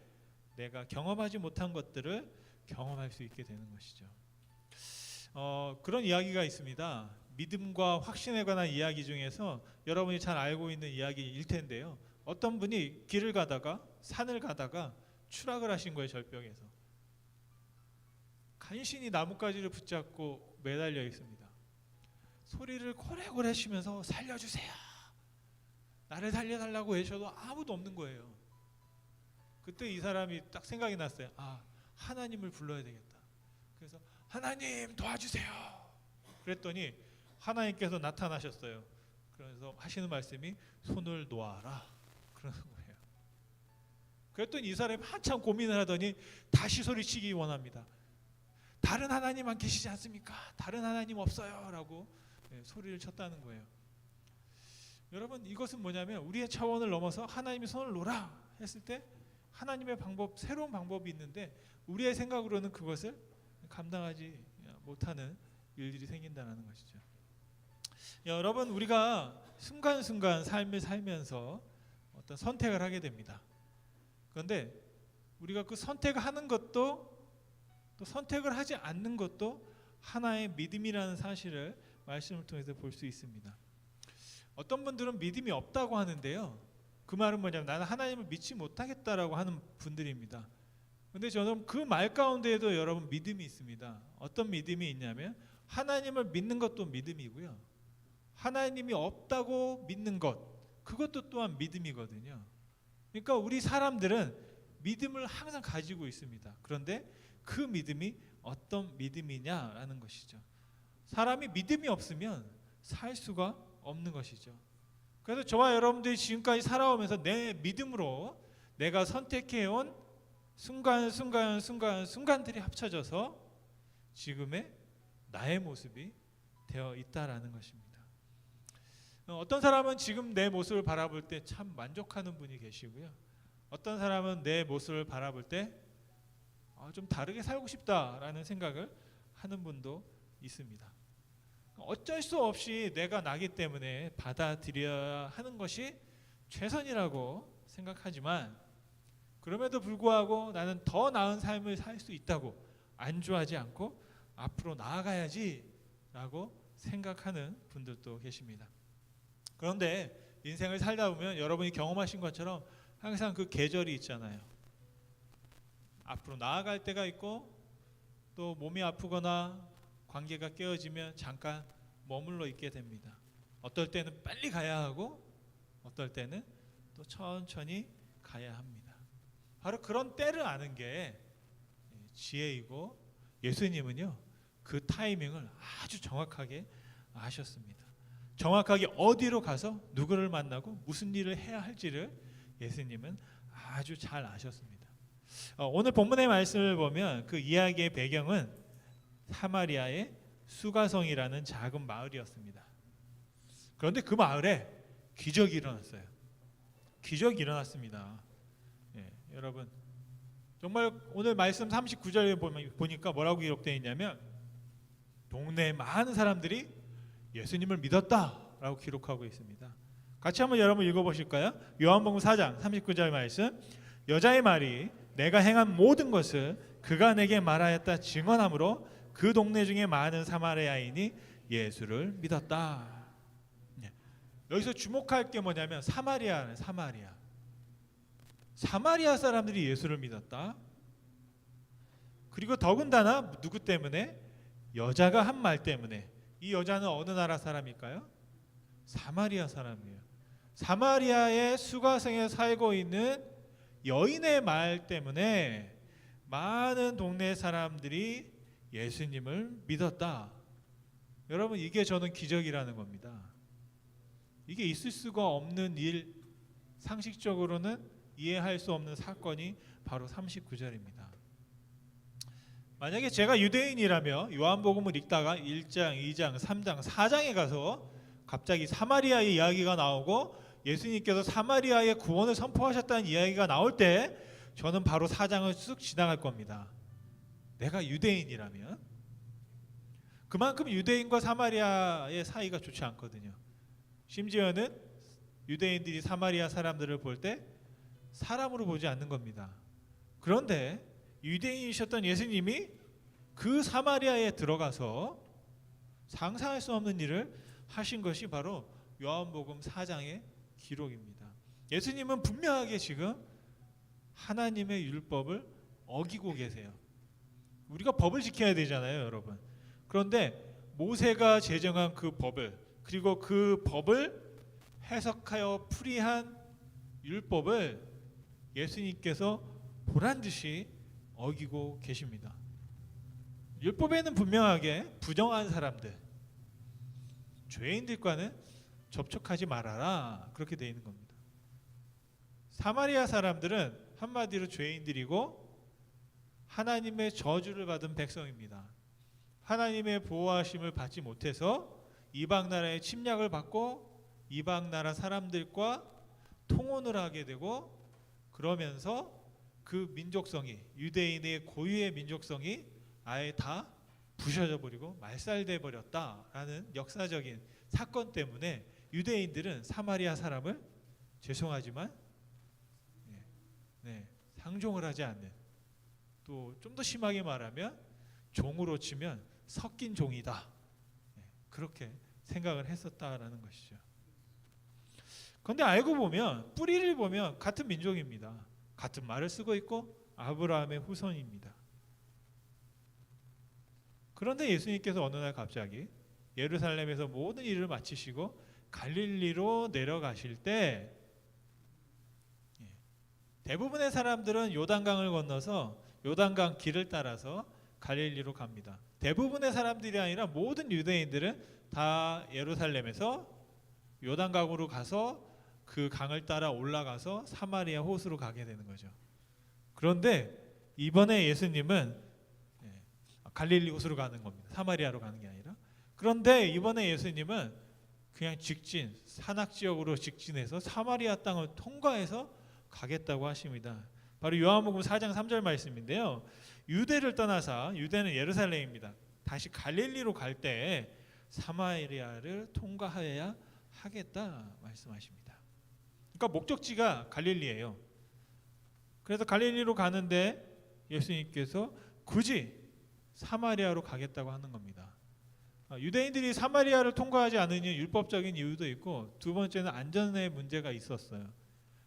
내가 경험하지 못한 것들을 경험할 수 있게 되는 것이죠. 그런 이야기가 있습니다. 믿음과 확신에 관한 이야기 중에서 여러분이 잘 알고 있는 이야기일 텐데요. 어떤 분이 길을 가다가 산을 가다가 추락을 하신 거예요. 절벽에서 간신히 나뭇가지를 붙잡고 매달려 있습니다. 소리를 고래고래 쉬면서 살려주세요, 나를 살려달라고 외쳐도 아무도 없는 거예요. 그때 이 사람이 딱 생각이 났어요. 하나님을 불러야 되겠다. 그래서 하나님 도와주세요 그랬더니 하나님께서 나타나셨어요. 그래서 하시는 말씀이 손을 놓아라 그러는 거예요. 그랬더니 이 사람이 한참 고민을 하더니 다시 소리치기 원합니다. 다른 하나님 안 계시지 않습니까? 다른 하나님 없어요 라고 소리를 쳤다는 거예요. 여러분, 이것은 뭐냐면 우리의 차원을 넘어서 하나님이 손을 놓으라 했을 때 하나님의 방법, 새로운 방법이 있는데 우리의 생각으로는 그것을 감당하지 못하는 일들이 생긴다는 것이죠. 여러분, 우리가 순간순간 삶을 살면서 어떤 선택을 하게 됩니다. 그런데 우리가 그 선택을 하는 것도 또 선택을 하지 않는 것도 하나의 믿음이라는 사실을 말씀을 통해서 볼 수 있습니다. 어떤 분들은 믿음이 없다고 하는데요. 그 말은 뭐냐면 나는 하나님을 믿지 못하겠다라고 하는 분들입니다. 근데 저는 그 말 가운데에도 여러분 믿음이 있습니다. 어떤 믿음이 있냐면 하나님을 믿는 것도 믿음이고요. 하나님이 없다고 믿는 것, 그것도 또한 믿음이거든요. 그러니까 우리 사람들은 믿음을 항상 가지고 있습니다. 그런데 그 믿음이 어떤 믿음이냐라는 것이죠. 사람이 믿음이 없으면 살 수가 없는 것이죠. 그래서 저와 여러분들이 지금까지 살아오면서 내 믿음으로 내가 선택해온 순간들이 합쳐져서 지금의 나의 모습이 되어 있다라는 것입니다. 어떤 사람은 지금 내 모습을 바라볼 때 참 만족하는 분이 계시고요. 어떤 사람은 내 모습을 바라볼 때 좀 다르게 살고 싶다라는 생각을 하는 분도 있습니다. 어쩔 수 없이 내가 나기 때문에 받아들여야 하는 것이 최선이라고 생각하지만 그럼에도 불구하고 나는 더 나은 삶을 살 수 있다고 안주하지 않고 앞으로 나아가야지라고 생각하는 분들도 계십니다. 그런데 인생을 살다 보면 여러분이 경험하신 것처럼 항상 그 계절이 있잖아요. 앞으로 나아갈 때가 있고 또 몸이 아프거나 관계가 깨어지면 잠깐 머물러 있게 됩니다. 어떨 때는 빨리 가야 하고 어떨 때는 또 천천히 가야 합니다. 바로 그런 때를 아는 게 지혜이고 예수님은요 그 타이밍을 아주 정확하게 아셨습니다. 정확하게 어디로 가서 누구를 만나고 무슨 일을 해야 할지를 예수님은 아주 잘 아셨습니다. 오늘 본문의 말씀을 보면 그 이야기의 배경은 사마리아의 수가성이라는 작은 마을이었습니다. 그런데 그 마을에 기적이 일어났어요. 기적이 일어났습니다. 여러분 정말 오늘 말씀 39절에 보니까 뭐라고 기록되어 있냐면 동네에 많은 사람들이 예수님을 믿었다라고 기록하고 있습니다. 같이 한번 여러분 읽어보실까요? 요한복음 4장 39절 말씀. 여자의 말이 내가 행한 모든 것을 그가 내게 말하였다 증언하므로 그 동네 중에 많은 사마리아인이 예수를 믿었다. 여기서 주목할 게 뭐냐면 사마리아 사람들이 예수를 믿었다. 그리고 더군다나 누구 때문에? 여자가 한 말 때문에. 이 여자는 어느 나라 사람일까요? 사마리아 사람이에요. 사마리아의 수가성에 살고 있는 여인의 말 때문에 많은 동네 사람들이 예수님을 믿었다. 여러분 이게 저는 기적이라는 겁니다. 이게 있을 수가 없는 일, 상식적으로는 이해할 수 없는 사건이 바로 39절입니다. 만약에 제가 유대인이라며 요한복음을 읽다가 1장, 2장, 3장, 4장에 가서 갑자기 사마리아의 이야기가 나오고 예수님께서 사마리아의 구원을 선포하셨다는 이야기가 나올 때 저는 바로 4장을 쑥 지나갈 겁니다. 내가 유대인이라면. 그만큼 유대인과 사마리아의 사이가 좋지 않거든요. 심지어는 유대인들이 사마리아 사람들을 볼 때 사람으로 보지 않는 겁니다. 그런데 유대인이셨던 예수님이 그 사마리아에 들어가서 상상할 수 없는 일을 하신 것이 바로 요한복음 4장의 기록입니다. 예수님은 분명하게 지금 하나님의 율법을 어기고 계세요. 우리가 법을 지켜야 되잖아요, 여러분. 그런데 모세가 제정한 그 법을 그리고 그 법을 해석하여 풀이한 율법을 예수님께서 보란듯이 어기고 계십니다. 율법에는 분명하게 부정한 사람들, 죄인들과는 접촉하지 말아라 그렇게 되어 있는 겁니다. 사마리아 사람들은 한마디로 죄인들이고 하나님의 저주를 받은 백성입니다. 하나님의 보호하심을 받지 못해서 이방 나라의 침략을 받고 이방 나라 사람들과 통혼을 하게 되고 그러면서 그 민족성이 유대인의 고유의 민족성이 아예 다 부셔져 버리고 말살돼 버렸다라는 역사적인 사건 때문에 유대인들은 사마리아 사람을 죄송하지만 상종을 하지 않는, 또 좀 더 심하게 말하면 종으로 치면 섞인 종이다, 그렇게 생각을 했었다라는 것이죠. 그런데 알고 보면 뿌리를 보면 같은 민족입니다. 같은 말을 쓰고 있고 아브라함의 후손입니다. 그런데 예수님께서 어느 날 갑자기 예루살렘에서 모든 일을 마치시고 갈릴리로 내려가실 때 대부분의 사람들은 요단강을 건너서 요단강 길을 따라서 갈릴리로 갑니다. 대부분의 사람들이 아니라 모든 유대인들은 다 예루살렘에서 요단강으로 가서 그 강을 따라 올라가서 사마리아 호수로 가게 되는 거죠. 그런데 이번에 예수님은 갈릴리 호수로 가는 겁니다. 사마리아로 가는 게 아니라. 그런데 이번에 예수님은 그냥 직진, 산악 지역으로 직진해서 사마리아 땅을 통과해서 가겠다고 하십니다. 바로 요한복음 4장 3절 말씀인데요. 유대를 떠나서, 유대는 예루살렘입니다. 다시 갈릴리로 갈 때 사마리아를 통과해야 하겠다 말씀하십니다. 그러니까 목적지가 갈릴리예요. 그래서 갈릴리로 가는데 예수님께서 굳이 사마리아로 가겠다고 하는 겁니다. 유대인들이 사마리아를 통과하지 않으니 율법적인 이유도 있고, 두 번째는 안전의 문제가 있었어요.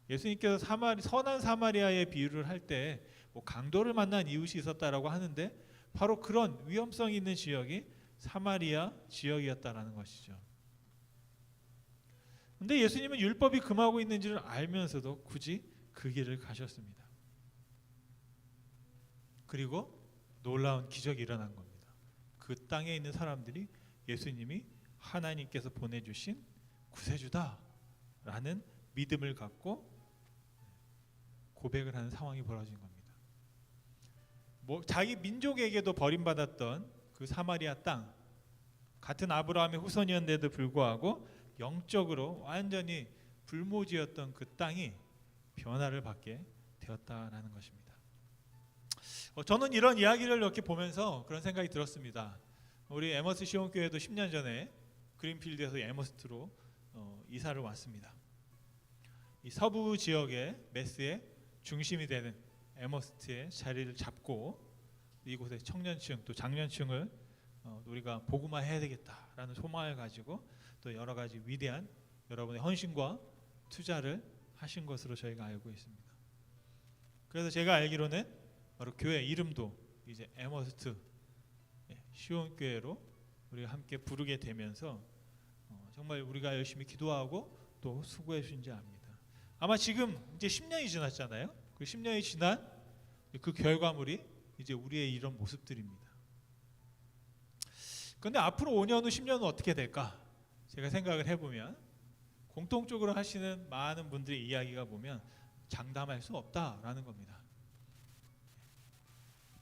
예수님께서 선한 사마리아의 비유를 할 때 뭐 강도를 만난 이웃이 있었다라고 하는데 바로 그런 위험성이 있는 지역이 사마리아 지역이었다라는 것이죠. 근데 예수님은 율법이 금하고 있는 줄 알면서도 굳이 그 길을 가셨습니다. 그리고 놀라운 기적이 일어난 겁니다. 그 땅에 있는 사람들이 예수님이 하나님께서 보내주신 구세주다라는 믿음을 갖고 고백을 하는 상황이 벌어진 겁니다. 자기 민족에게도 버림받았던 그 사마리아 땅, 같은 아브라함의 후손이었는데도 불구하고 영적으로 완전히 불모지였던 그 땅이 변화를 받게 되었다라는 것입니다. 저는 이런 이야기를 이렇게 보면서 그런 생각이 들었습니다. 우리 에머스 시온교회도 10년 전에 그린필드에서 에머스트로 이사를 왔습니다. 이 서부 지역의 메스의 중심이 되는 에머스트의 자리를 잡고 이곳의 청년층 또 장년층을 우리가 복음화해야 되겠다라는 소망을 가지고 또 여러 가지 위대한 여러분의 헌신과 투자를 하신 것으로 저희가 알고 있습니다. 그래서 제가 알기로는 바로 교회 이름도 이제 에머스트 시온교회로 우리가 함께 부르게 되면서 정말 우리가 열심히 기도하고 또 수고해 주신지 압니다. 아마 지금 이제 10년이 지났잖아요. 그 10년이 지난 그 결과물이 이제 우리의 이런 모습들입니다. 그런데 앞으로 5년 후 10년 후 어떻게 될까? 제가 생각을 해보면 공통적으로 하시는 많은 분들의 이야기가 보면 장담할 수 없다라는 겁니다.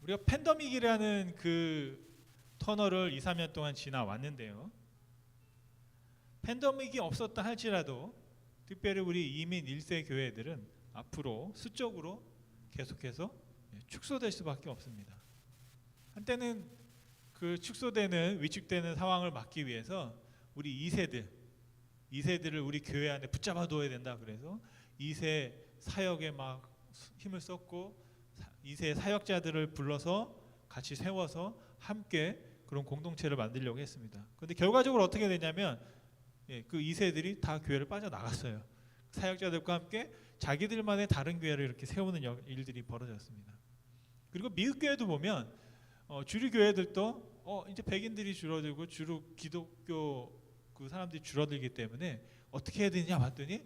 우리가 팬데믹이라는 그 터널을 2, 3년 동안 지나왔는데요. 팬데믹이 없었다 할지라도 특별히 우리 이민 1세 교회들은 앞으로 수적으로 계속해서 축소될 수밖에 없습니다. 한때는 그 축소되는 위축되는 상황을 막기 위해서 우리 2세들을 우리 교회 안에 붙잡아 둬야 된다. 그래서 2세 사역에 막 힘을 썼고 2세 사역자들을 불러서 같이 세워서 함께 그런 공동체를 만들려고 했습니다. 그런데 결과적으로 어떻게 되냐면 그 2세들이 다 교회를 빠져나갔어요. 사역자들과 함께 자기들만의 다른 교회를 이렇게 세우는 일들이 벌어졌습니다. 그리고 미국 교회도 보면 주류 교회들도 이제 백인들이 줄어들고 주로 기독교 그 사람들이 줄어들기 때문에 어떻게 해야 되냐 봤더니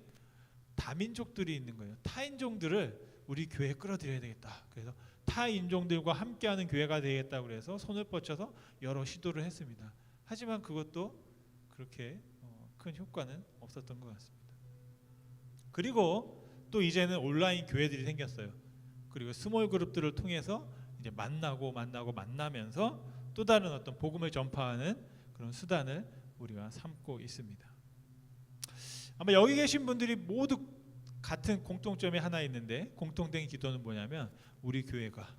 다민족들이 있는 거예요. 타인종들을 우리 교회에 끌어들여야 되겠다. 그래서 타인종들과 함께하는 교회가 되겠다고 그래서 손을 뻗쳐서 여러 시도를 했습니다. 하지만 그것도 그렇게 큰 효과는 없었던 것 같습니다. 그리고 또 이제는 온라인 교회들이 생겼어요. 그리고 스몰 그룹들을 통해서 이제 만나면서 또 다른 어떤 복음을 전파하는 그런 수단을 우리가 삼고 있습니다. 아마 여기 계신 분들이 모두 같은 공통점이 하나 있는데 공통된 기도는 뭐냐면 우리 교회가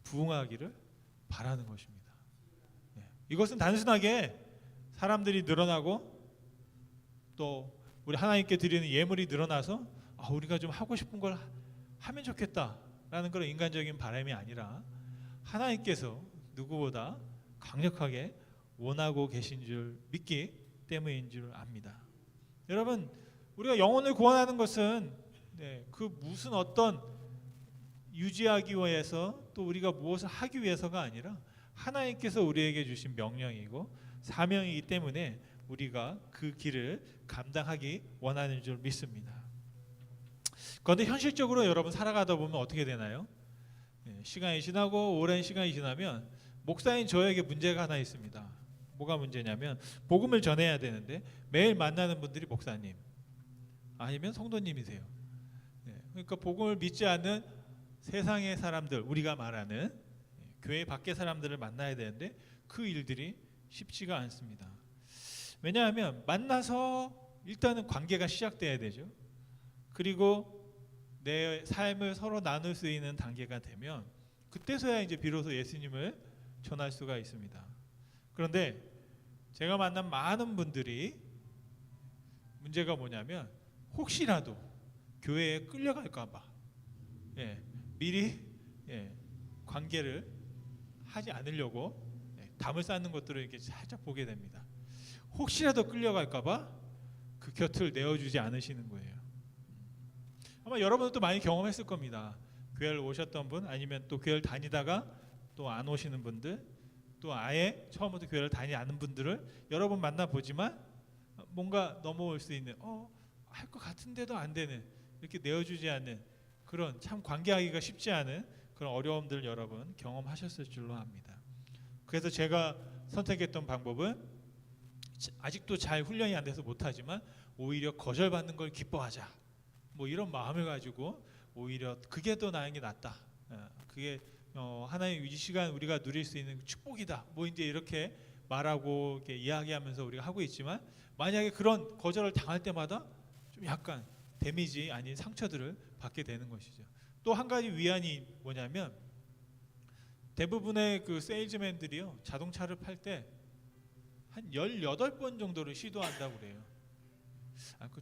부흥하기를 바라는 것입니다. 이것은 단순하게 사람들이 늘어나고 또 우리 하나님께 드리는 예물이 늘어나서 우리가 좀 하고 싶은 걸 하면 좋겠다라는 그런 인간적인 바람이 아니라 하나님께서 누구보다 강력하게 원하고 계신 줄 믿기 때문인 줄 압니다. 여러분 우리가 영혼을 구원하는 것은 그 무슨 어떤 유지하기 위해서 또 우리가 무엇을 하기 위해서가 아니라 하나님께서 우리에게 주신 명령이고 사명이기 때문에 우리가 그 길을 감당하기 원하는 줄 믿습니다. 그런데 현실적으로 여러분 살아가다 보면 어떻게 되나요? 시간이 지나고 오랜 시간이 지나면 목사인 저에게 문제가 하나 있습니다. 뭐가 문제냐면 복음을 전해야 되는데 매일 만나는 분들이 목사님 아니면 성도님이세요. 그러니까 복음을 믿지 않는 세상의 사람들, 우리가 말하는 교회 밖의 사람들을 만나야 되는데 그 일들이 쉽지가 않습니다. 왜냐하면 만나서 일단은 관계가 시작돼야 되죠. 그리고 내 삶을 서로 나눌 수 있는 단계가 되면 그때서야 이제 비로소 예수님을 전할 수가 있습니다. 그런데 제가 만난 많은 분들이 문제가 뭐냐면 혹시라도 교회에 끌려갈까 봐 미리 관계를 하지 않으려고 담을 쌓는 것들을 이렇게 살짝 보게 됩니다. 혹시라도 끌려갈까 봐 그 곁을 내어주지 않으시는 거예요. 아마 여러분도 많이 경험했을 겁니다. 교회를 오셨던 분 아니면 또 교회를 다니다가 또 안 오시는 분들 또 아예 처음부터 교회를 다니지 않는 분들을 여러 번 만나보지만 뭔가 넘어올 수 있는 할 것 같은데도 안 되는 이렇게 내어주지 않는 그런 참 관계하기가 쉽지 않은 그런 어려움들 여러분 경험하셨을 줄로 압니다. 그래서 제가 선택했던 방법은 아직도 잘 훈련이 안 돼서 못하지만 오히려 거절받는 걸 기뻐하자 뭐 이런 마음을 가지고 오히려 그게 더 나은 게 낫다. 그게 하나님 이 시간 우리가 누릴 수 있는 축복이다. 뭐 이제 이렇게 말하고 이렇게 이야기하면서 우리가 하고 있지만 만약에 그런 거절을 당할 때마다 좀 약간 데미지 아닌 상처들을 받게 되는 것이죠. 또 한 가지 위안이 뭐냐면 대부분의 그 세일즈맨들이요 자동차를 팔 때 한 18번 정도를 시도한다고 그래요.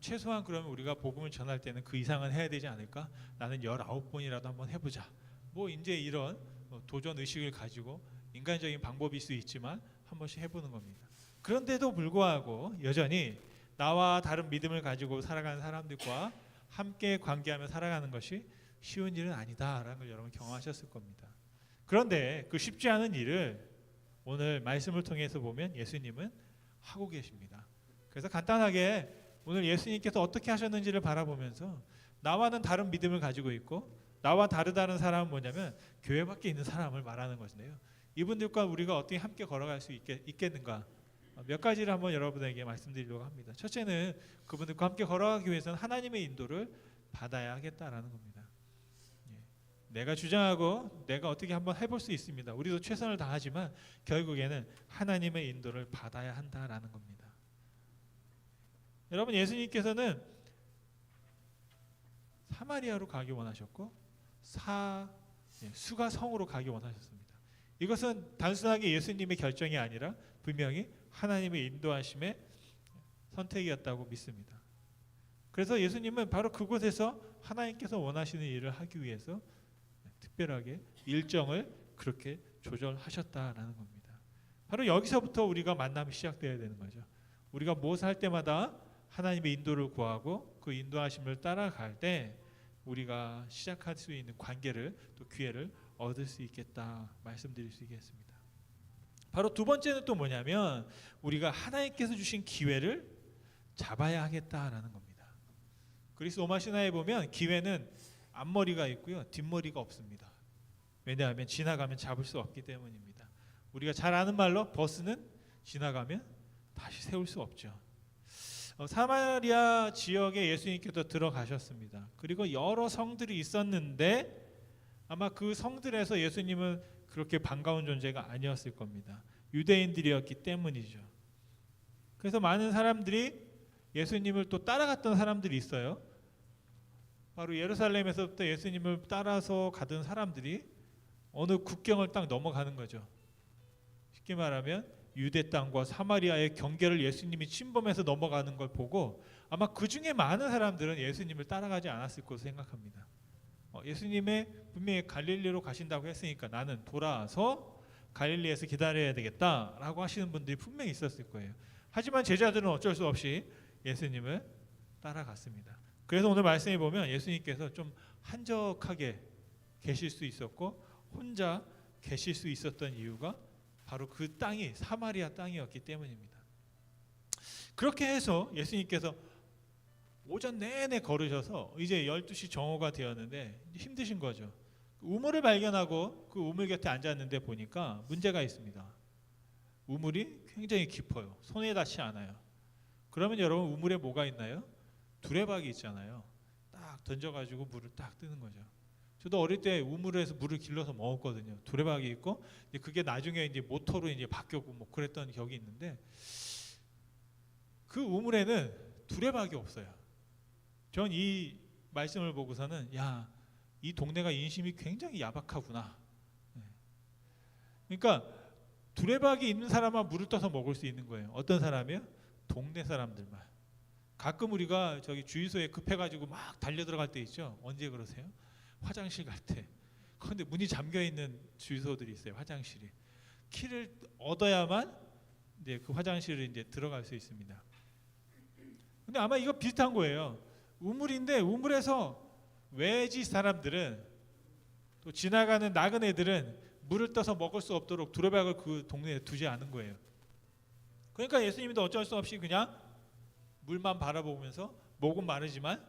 최소한 그러면 우리가 복음을 전할 때는 그 이상은 해야 되지 않을까? 나는 19번이라도 한번 해보자. 뭐 이제 이런 도전 의식을 가지고 인간적인 방법일 수 있지만 한 번씩 해보는 겁니다. 그런데도 불구하고 여전히 나와 다른 믿음을 가지고 살아가는 사람들과 함께 관계하며 살아가는 것이 쉬운 일은 아니다라는 걸 여러분 경험하셨을 겁니다. 그런데 그 쉽지 않은 일을 오늘 말씀을 통해서 보면 예수님은 하고 계십니다. 그래서 간단하게 오늘 예수님께서 어떻게 하셨는지를 바라보면서 나와는 다른 믿음을 가지고 있고 나와 다르다는 사람은 뭐냐면 교회 밖에 있는 사람을 말하는 것인데요. 이분들과 우리가 어떻게 함께 걸어갈 수 있겠는가 몇 가지를 한번 여러분에게 말씀드리려고 합니다. 첫째는 그분들과 함께 걸어가기 위해서는 하나님의 인도를 받아야 하겠다라는 겁니다. 내가 주장하고 내가 어떻게 한번 해볼 수 있습니다. 우리도 최선을 다하지만 결국에는 하나님의 인도를 받아야 한다라는 겁니다. 여러분 예수님께서는 사마리아로 가기 원하셨고 수가 성으로 가기 원하셨습니다. 이것은 단순하게 예수님의 결정이 아니라 분명히 하나님의 인도하심의 선택이었다고 믿습니다. 그래서 예수님은 바로 그곳에서 하나님께서 원하시는 일을 하기 위해서 특별하게 일정을 그렇게 조절하셨다라는 겁니다. 바로 여기서부터 우리가 만남이 시작되어야 되는 거죠. 우리가 무엇을 할 때마다 하나님의 인도를 구하고 그 인도하심을 따라갈 때 우리가 시작할 수 있는 관계를 또 기회를 얻을 수 있겠다 말씀드릴 수 있겠습니다. 바로 두 번째는 또 뭐냐면 우리가 하나님께서 주신 기회를 잡아야 하겠다라는 겁니다. 그리스 로마 신화에 보면 기회는 앞머리가 있고요 뒷머리가 없습니다. 왜냐하면 지나가면 잡을 수 없기 때문입니다. 우리가 잘 아는 말로 버스는 지나가면 다시 세울 수 없죠. 사마리아 지역에 예수님께서 들어가셨습니다. 그리고 여러 성들이 있었는데 아마 그 성들에서 예수님은 그렇게 반가운 존재가 아니었을 겁니다. 유대인들이었기 때문이죠. 그래서 많은 사람들이 예수님을 또 따라갔던 사람들이 있어요. 바로 예루살렘에서부터 예수님을 따라서 가던 사람들이 어느 국경을 딱 넘어가는 거죠. 쉽게 말하면 유대 땅과 사마리아의 경계를 예수님이 침범해서 넘어가는 걸 보고 아마 그 중에 많은 사람들은 예수님을 따라가지 않았을 것으로 생각합니다. 예수님의 분명히 갈릴리로 가신다고 했으니까 나는 돌아와서 갈릴리에서 기다려야 되겠다라고 하시는 분들이 분명히 있었을 거예요. 하지만 제자들은 어쩔 수 없이 예수님을 따라갔습니다. 그래서 오늘 말씀에 보면 예수님께서 좀 한적하게 계실 수 있었고 혼자 계실 수 있었던 이유가 바로 그 땅이 사마리아 땅이었기 때문입니다. 그렇게 해서 예수님께서 오전 내내 걸으셔서 이제 12시 정오가 되었는데 힘드신 거죠. 우물을 발견하고 그 우물 곁에 앉았는데 보니까 문제가 있습니다. 우물이 굉장히 깊어요. 손에 닿지 않아요. 그러면 여러분 우물에 뭐가 있나요? 두레박이 있잖아요. 딱 던져가지고 물을 딱 뜨는 거죠. 저도 어릴 때 우물에서 물을 길러서 먹었거든요. 두레박이 있고 그게 나중에 이제 모터로 이제 바뀌었고 뭐 그랬던 기억이 있는데 그 우물에는 두레박이 없어요. 전 이 말씀을 보고서는 야, 이 동네가 인심이 굉장히 야박하구나. 그러니까 두레박이 있는 사람만 물을 떠서 먹을 수 있는 거예요. 어떤 사람이요? 동네 사람들만. 가끔 우리가 저기 주유소에 급해가지고 막 달려 들어갈 때 있죠. 언제 그러세요? 화장실 갈 때. 그런데 문이 잠겨 있는 주유소들이 있어요. 화장실이. 키를 얻어야만 이제 그 화장실을 이제 들어갈 수 있습니다. 근데 아마 이거 비슷한 거예요. 우물인데 우물에서 외지 사람들은 또 지나가는 나그네들은 물을 떠서 먹을 수 없도록 두레박을 그 동네에 두지 않은 거예요. 그러니까 예수님도 어쩔 수 없이 그냥 물만 바라보면서 목은 마르지만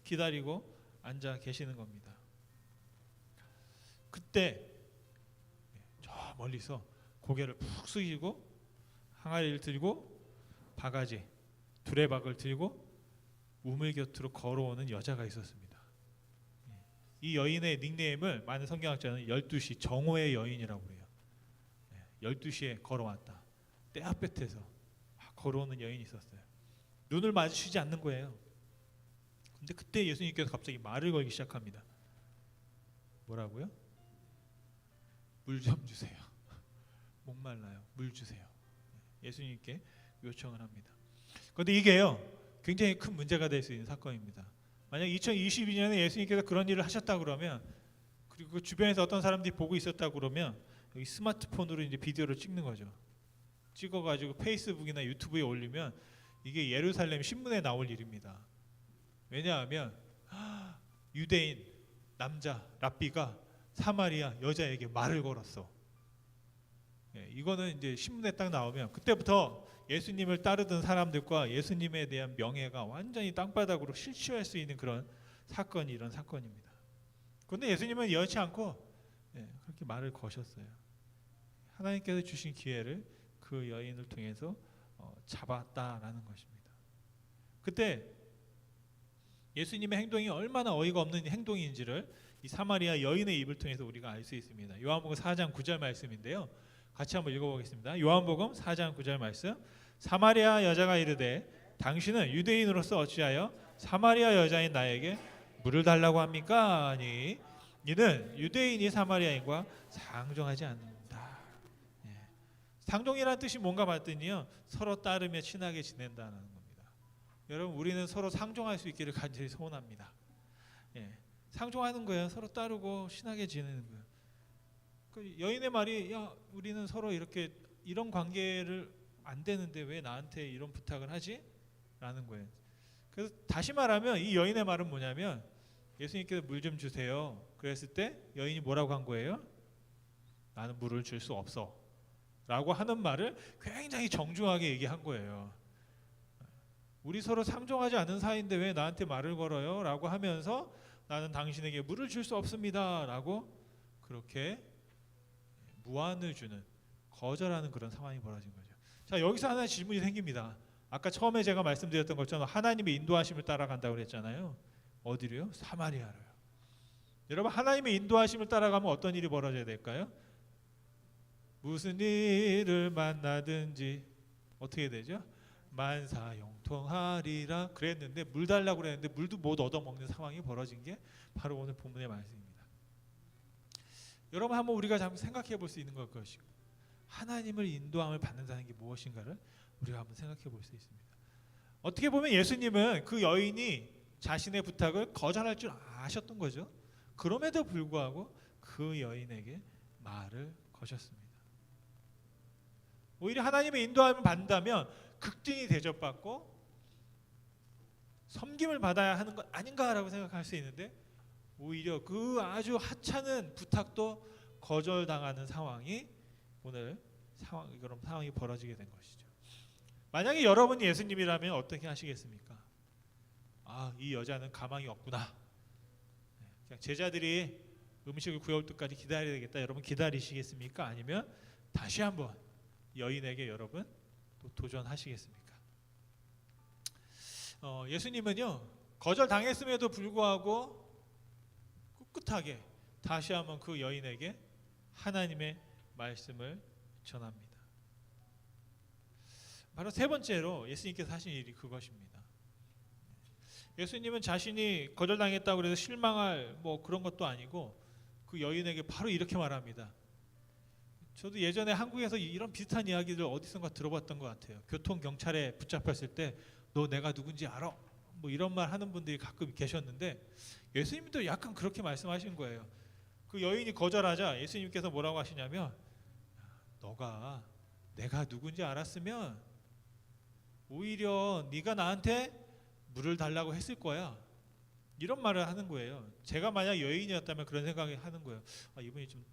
기다리고 앉아 계시는 겁니다. 그때 저 멀리서 고개를 푹 숙이고 항아리를 들고 바가지, 두레박을 들고 우물 곁으로 걸어오는 여자가 있었습니다. 이 여인의 닉네임을 많은 성경학자는 12시 정오의 여인이라고 해요. 12시에 걸어왔다. 때앞볕에서 걸어오는 여인이 있었어요. 눈을 마주치지 않는 거예요. 근데 그때 예수님께서 갑자기 말을 걸기 시작합니다. 뭐라고요? 물 좀 주세요. 목말라요. 물 주세요. 예수님께 요청을 합니다. 그런데 이게요 굉장히 큰 문제가 될 수 있는 사건입니다. 만약 2022년에 예수님께서 그런 일을 하셨다 그러면 그리고 그 주변에서 어떤 사람들이 보고 있었다 그러면 여기 스마트폰으로 이제 비디오를 찍는 거죠. 찍어가지고 페이스북이나 유튜브에 올리면 이게 예루살렘 신문에 나올 일입니다. 왜냐하면 유대인 남자 랍비가 사마리아 여자에게 말을 걸었어. 이거는 이제 신문에 딱 나오면 그때부터 예수님을 따르던 사람들과 예수님에 대한 명예가 완전히 땅바닥으로 실추할 수 있는 그런 사건이 이런 사건입니다. 그런데 예수님은 여의치 않고 그렇게 말을 거셨어요. 하나님께서 주신 기회를 그 여인을 통해서 잡았다라는 것입니다. 그때 예수님의 행동이 얼마나 어이가 없는 행동인지를 이 사마리아 여인의 입을 통해서 우리가 알 수 있습니다. 요한복음 4장 9절 말씀인데요. 같이 한번 읽어보겠습니다. 요한복음 4장 9절 말씀. 사마리아 여자가 이르되 당신은 유대인으로서 어찌하여 사마리아 여자인 나에게 물을 달라고 합니까? 아니 이는 유대인이 사마리아인과 상종하지 않는다. 상종이라는 뜻이 뭔가 봤더니요 서로 따르며 친하게 지낸다는 겁니다. 여러분 우리는 서로 상종할 수 있기를 간절히 소원합니다. 상종하는 거예요. 서로 따르고 친하게 지내는 거예요. 그 여인의 말이 야 우리는 서로 이렇게 이런 관계를 안 되는데 왜 나한테 이런 부탁을 하지? 라는 거예요. 그래서 다시 말하면 이 여인의 말은 뭐냐면 예수님께서 물 좀 주세요. 그랬을 때 여인이 뭐라고 한 거예요? 나는 물을 줄 수 없어 라고 하는 말을 굉장히 정중하게 얘기한 거예요. 우리 서로 상종하지 않은 사이인데 왜 나한테 말을 걸어요? 라고 하면서 나는 당신에게 물을 줄 수 없습니다 라고 그렇게 무안을 주는 거절하는 그런 상황이 벌어진 거죠. 자 여기서 하나의 질문이 생깁니다. 아까 처음에 제가 말씀드렸던 것처럼 하나님의 인도하심을 따라간다고 그랬잖아요. 어디로요? 사마리아로요. 여러분 하나님의 인도하심을 따라가면 어떤 일이 벌어져야 될까요? 무슨 일을 만나든지 어떻게 되죠? 만사형통하리라 그랬는데 물 달라고 그랬는데 물도 못 얻어먹는 상황이 벌어진 게 바로 오늘 본문의 말씀입니다. 여러분 한번 우리가 잠깐 생각해 볼 수 있는 것이고 하나님을 인도함을 받는다는 게 무엇인가를 우리가 한번 생각해 볼 수 있습니다. 어떻게 보면 예수님은 그 여인이 자신의 부탁을 거절할 줄 아셨던 거죠. 그럼에도 불구하고 그 여인에게 말을 거셨습니다. 오히려 하나님의 인도함을 받는다면 극진히 대접받고 섬김을 받아야 하는 것 아닌가라고 생각할 수 있는데 오히려 그 아주 하찮은 부탁도 거절당하는 상황이 오늘 그런 상황이 벌어지게 된 것이죠. 만약에 여러분이 예수님이라면 어떻게 하시겠습니까? 아, 이 여자는 가망이 없구나. 그냥 제자들이 음식을 구해올 때까지 기다려야 되겠다. 여러분 기다리시겠습니까? 아니면 다시 한번 여인에게 여러분 또 도전하시겠습니까? 예수님은요 거절당했음에도 불구하고 꿋꿋하게 다시 한번 그 여인에게 하나님의 말씀을 전합니다. 바로 세 번째로 예수님께서 하신 일이 그것입니다. 예수님은 자신이 거절당했다고 해서 실망할 뭐 그런 것도 아니고 그 여인에게 바로 이렇게 말합니다. 저도 예전에 한국에서 이런 비슷한 이야기를 어디선가 들어봤던 것 같아요. 교통경찰에 붙잡혔을 때 너 내가 누군지 알아? 뭐 이런 말 하는 분들이 가끔 계셨는데 예수님도 약간 그렇게 말씀하신 거예요. 그 여인이 거절하자 예수님께서 뭐라고 하시냐면 너가 내가 누군지 알았으면 오히려 네가 나한테 물을 달라고 했을 거야. 이런 말을 하는 거예요. 제가 만약 여인이었다면 그런 생각을 하는 거예요. 아, 이분이 좀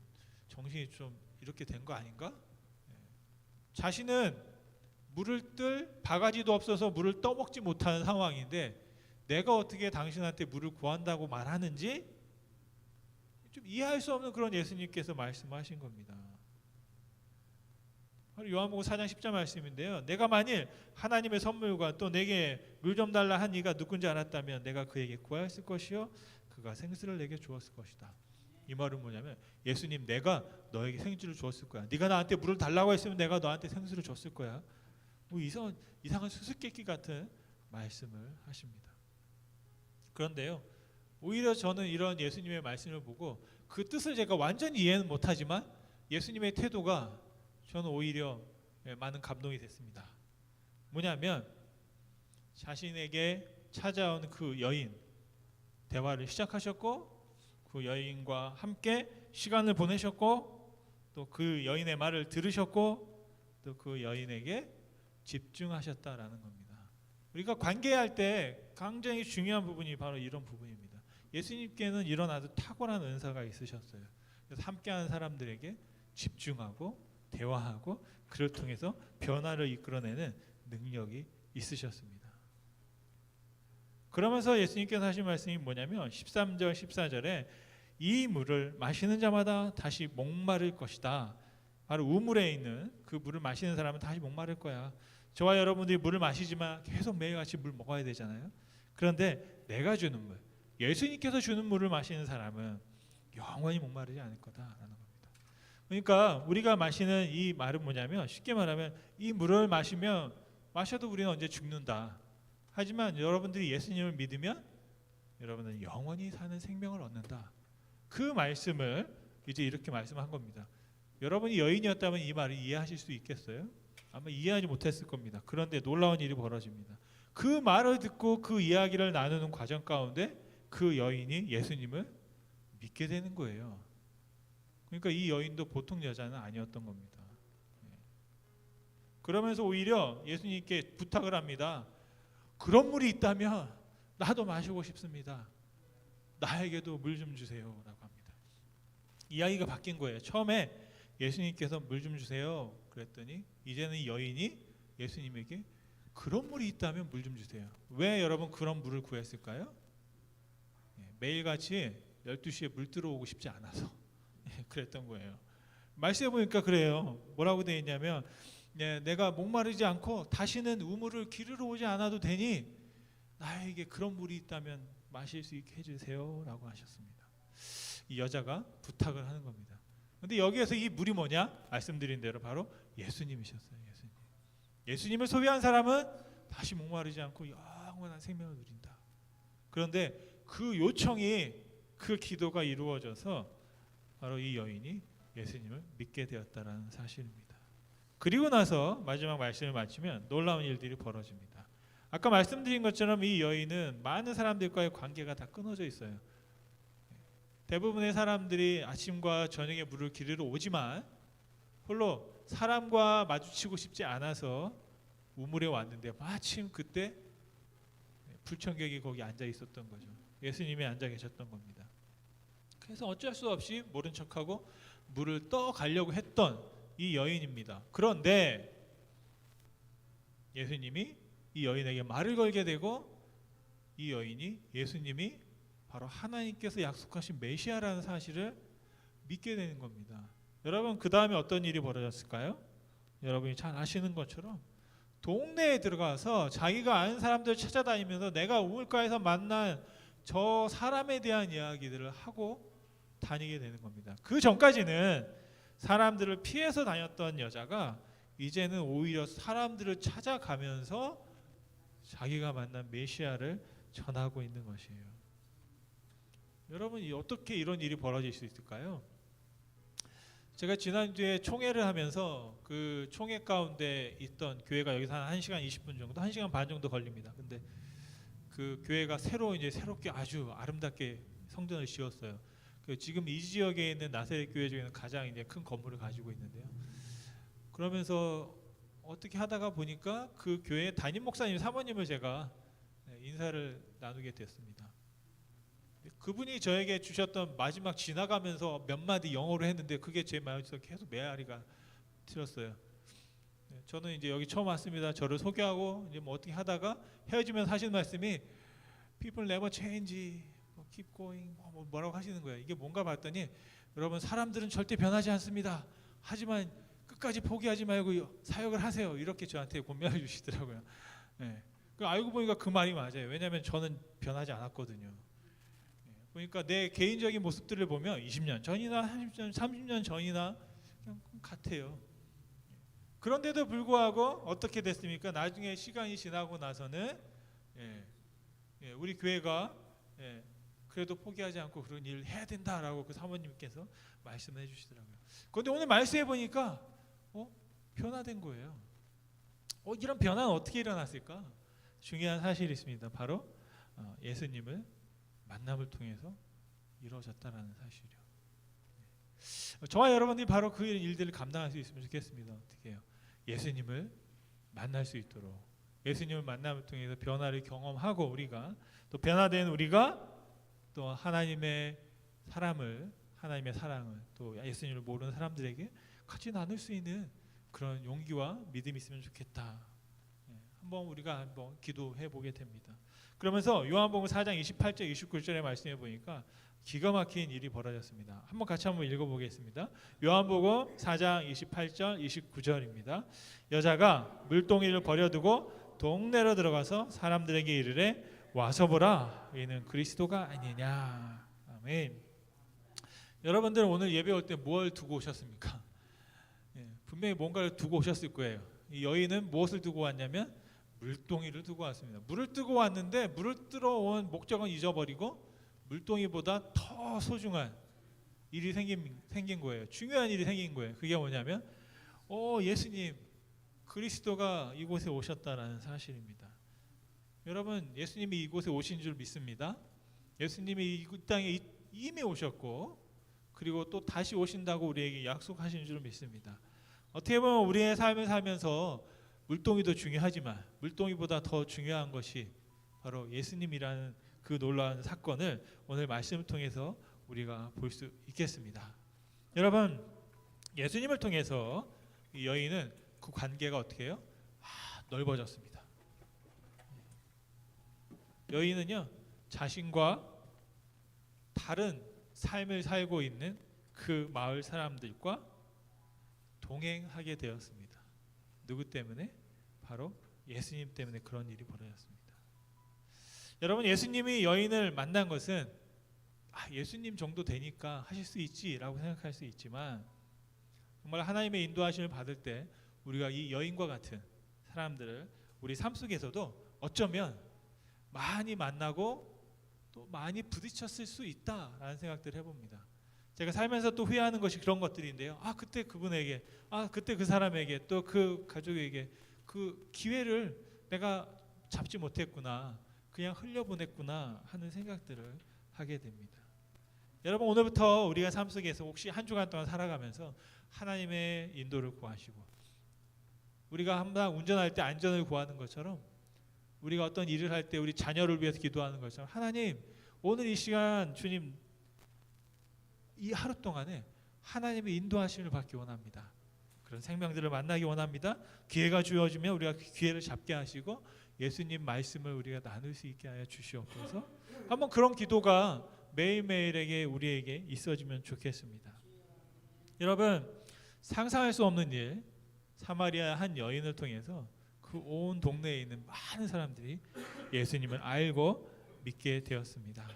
정신이 좀 이렇게 된 거 아닌가? 자신은 물을 뜰 바가지도 없어서 물을 떠먹지 못하는 상황인데 내가 어떻게 당신한테 물을 구한다고 말하는지 좀 이해할 수 없는 그런 예수님께서 말씀하신 겁니다. 바로 요한복음 4장 10절 말씀인데요. 내가 만일 하나님의 선물과 또 내게 물 좀 달라 한 이가 누군지 알았다면 내가 그에게 구하였을 것이요 그가 생수를 내게 주었을 것이다. 이 말은 뭐냐면 예수님 내가 너에게 생수를 주었을 거야. 네가 나한테 물을 달라고 했으면 내가 너한테 생수를 줬을 거야. 뭐 이상한 수수께끼 같은 말씀을 하십니다. 그런데요. 오히려 저는 이런 예수님의 말씀을 보고 그 뜻을 제가 완전히 이해는 못하지만 예수님의 태도가 저는 오히려 많은 감동이 됐습니다. 뭐냐면 자신에게 찾아온 그 여인 대화를 시작하셨고 그 여인과 함께 시간을 보내셨고 또 그 여인의 말을 들으셨고 또 그 여인에게 집중하셨다라는 겁니다. 우리가 관계할 때 굉장히 중요한 부분이 바로 이런 부분입니다. 예수님께는 이런 아주 탁월한 은사가 있으셨어요. 그래서 함께하는 사람들에게 집중하고 대화하고 그를 통해서 변화를 이끌어내는 능력이 있으셨습니다. 그러면서 예수님께서 하신 말씀이 뭐냐면 13절 14절에 이 물을 마시는 자마다 다시 목마를 것이다. 바로 우물에 있는 그 물을 마시는 사람은 다시 목마를 거야. 저와 여러분들이 물을 마시지만 계속 매일같이 물 먹어야 되잖아요. 그런데 내가 주는 물, 예수님께서 주는 물을 마시는 사람은 영원히 목마르지 않을 거다라는 겁니다. 그러니까 우리가 마시는 이 말은 뭐냐면 쉽게 말하면 이 물을 마셔도 우리는 언제 죽는다. 하지만 여러분들이 예수님을 믿으면 여러분은 영원히 사는 생명을 얻는다. 그 말씀을 이제 이렇게 말씀한 겁니다. 여러분이 여인이었다면 이 말을 이해하실 수 있겠어요? 아마 이해하지 못했을 겁니다. 그런데 놀라운 일이 벌어집니다. 그 말을 듣고 그 이야기를 나누는 과정 가운데 그 여인이 예수님을 믿게 되는 거예요. 그러니까 이 여인도 보통 여자는 아니었던 겁니다. 그러면서 오히려 예수님께 부탁을 합니다. 그런 물이 있다면 나도 마시고 싶습니다. 나에게도 물 좀 주세요 라고 합니다. 이야기가 바뀐 거예요. 처음에 예수님께서 물 좀 주세요 그랬더니 이제는 이 여인이 예수님에게 그런 물이 있다면 물 좀 주세요. 왜 여러분 그런 물을 구했을까요? 매일같이 12시에 물 들어오고 싶지 않아서 그랬던 거예요. 말씀해 보니까 그래요. 뭐라고 되어 있냐면 내가 목마르지 않고 다시는 우물을 기르러 오지 않아도 되니 나에게 그런 물이 있다면 마실 수 있게 해주세요 라고 하셨습니다. 이 여자가 부탁을 하는 겁니다. 그런데 여기에서 이 물이 뭐냐? 말씀드린 대로 바로 예수님이셨어요. 예수님을 소유한 사람은 다시 목마르지 않고 영원한 생명을 누린다. 그런데 그 요청이 그 기도가 이루어져서 바로 이 여인이 예수님을 믿게 되었다라는 사실입니다. 그리고 나서 마지막 말씀을 마치면 놀라운 일들이 벌어집니다. 아까 말씀드린 것처럼 이 여인은 많은 사람들과의 관계가 다 끊어져 있어요. 대부분의 사람들이 아침과 저녁에 물을 기르러 오지만 홀로 사람과 마주치고 싶지 않아서 우물에 왔는데 마침 그때 불청객이 거기 앉아 있었던 거죠. 예수님이 앉아 계셨던 겁니다. 그래서 어쩔 수 없이 모른 척하고 물을 떠 가려고 했던 이 여인입니다. 그런데 예수님이 이 여인에게 말을 걸게 되고 이 여인이 예수님이 바로 하나님께서 약속하신 메시아라는 사실을 믿게 되는 겁니다. 여러분 그 다음에 어떤 일이 벌어졌을까요? 여러분이 잘 아시는 것처럼 동네에 들어가서 자기가 아는 사람들 찾아다니면서 내가 우물가에서 만난 저 사람에 대한 이야기들을 하고 다니게 되는 겁니다. 그 전까지는 사람들을 피해서 다녔던 여자가 이제는 오히려 사람들을 찾아가면서 자기가 만난 메시아를 전하고 있는 것이에요. 여러분 어떻게 이런 일이 벌어질 수 있을까요? 제가 지난주에 총회를 하면서 그 총회 가운데 있던 교회가 여기서 한 1시간 20분 정도, 1시간 반 정도 걸립니다. 근데 그 교회가 새롭게 아주 아름답게 성전을 지었어요. 지금 이 지역에 있는 나사렛 교회 중에는 가장 이제 큰 건물을 가지고 있는데요. 그러면서 어떻게 하다가 보니까 그 교회 담임 목사님 사모님을 제가 인사를 나누게 됐습니다. 그분이 저에게 주셨던 마지막 지나가면서 몇 마디 영어로 했는데 그게 제 마음에서 계속 메아리가 들었어요. 저는 이제 여기 처음 왔습니다. 저를 소개하고 이제 뭐 어떻게 하다가 헤어지면서 하시는 말씀이 People never change, keep going, 뭐라고 하시는 거예요. 이게 뭔가 봤더니 여러분 사람들은 절대 변하지 않습니다. 하지만 끝까지 포기하지 말고 사역을 하세요. 이렇게 저한테 권면해 주시더라고요. 네. 알고 보니까 그 말이 맞아요. 왜냐하면 저는 변하지 않았거든요. 보니까 내 개인적인 모습들을 보면 20년 전이나 30년 전이나 그냥 같아요. 그런데도 불구하고 어떻게 됐습니까? 나중에 시간이 지나고 나서는 우리 교회가 그래도 포기하지 않고 그런 일을 해야 된다라고 그 사모님께서 말씀을 해주시더라고요. 그런데 오늘 말씀해 보니까 변화된 거예요. 이런 변화는 어떻게 일어났을까? 중요한 사실이 있습니다. 바로 예수님을 만남을 통해서 이루어졌다라는 사실이요. 저와 여러분들이 바로 그 일들을 감당할 수 있으면 좋겠습니다. 어떻게 해요? 예수님을 만날 수 있도록 예수님을 만남을 통해서 변화를 경험하고 우리가 또 변화된 우리가 또 하나님의 사랑을 또 예수님을 모르는 사람들에게 같이 나눌 수 있는 그런 용기와 믿음이 있으면 좋겠다. 우리가 한번 기도해 보게 됩니다. 그러면서 요한복음 4장 28절 29절에 말씀해 보니까 기가 막힌 일이 벌어졌습니다. 같이 한번 읽어보겠습니다. 요한복음 4장 28절 29절입니다. 여자가 물동이를 버려두고 동네로 들어가서 사람들에게 이르되 와서 보라 이는 그리스도가 아니냐. 아멘. 여러분들은 오늘 예배 올 때 뭘 두고 오셨습니까? 분명히 뭔가를 두고 오셨을 거예요. 이 여인은 무엇을 두고 왔냐면 물동이를 두고 왔습니다. 물을 뜨고 왔는데 물을 들어온 목적은 잊어버리고 물동이보다 더 소중한 일이 생긴 거예요. 중요한 일이 생긴 거예요. 그게 뭐냐면 예수님 그리스도가 이곳에 오셨다라는 사실입니다. 여러분 예수님이 이곳에 오신 줄 믿습니다. 예수님이 이 땅에 이미 오셨고 그리고 또 다시 오신다고 우리에게 약속하신 줄 믿습니다. 어떻게 보면 우리의 삶을 살면서 물동이도 중요하지만 물동이보다 더 중요한 것이 바로 예수님이라는 그 놀라운 사건을 오늘 말씀을 통해서 우리가 볼 수 있겠습니다. 여러분 예수님을 통해서 이 여인은 그 관계가 어떻게 해요? 넓어졌습니다. 여인은요 자신과 다른 삶을 살고 있는 그 마을 사람들과 동행하게 되었습니다. 누구 때문에? 바로 예수님 때문에 그런 일이 벌어졌습니다. 여러분 예수님이 여인을 만난 것은 예수님 정도 되니까 하실 수 있지라고 생각할 수 있지만 정말 하나님의 인도하심을 받을 때 우리가 이 여인과 같은 사람들을 우리 삶 속에서도 어쩌면 많이 만나고 또 많이 부딪혔을 수 있다라는 생각들을 해봅니다. 제가 살면서 또 후회하는 것이 그런 것들인데요. 그때 그분에게, 그때 그 사람에게, 또 그 가족에게 그 기회를 내가 잡지 못했구나, 그냥 흘려보냈구나 하는 생각들을 하게 됩니다. 여러분 오늘부터 우리가 삶 속에서 혹시 한 주간 동안 살아가면서 하나님의 인도를 구하시고 우리가 항상 운전할 때 안전을 구하는 것처럼 우리가 어떤 일을 할 때 우리 자녀를 위해서 기도하는 것처럼 하나님 오늘 이 시간 주님 이 하루 동안에 하나님의 인도하심을 받기 원합니다. 그런 생명들을 만나기 원합니다. 기회가 주어지면 우리가 기회를 잡게 하시고 예수님 말씀을 우리가 나눌 수 있게 하여 주시옵소서. 한번 그런 기도가 매일매일에게 우리에게 있어지면 좋겠습니다. 여러분 상상할 수 없는 일, 사마리아 한 여인을 통해서 그 온 동네에 있는 많은 사람들이 예수님을 알고 믿게 되었습니다.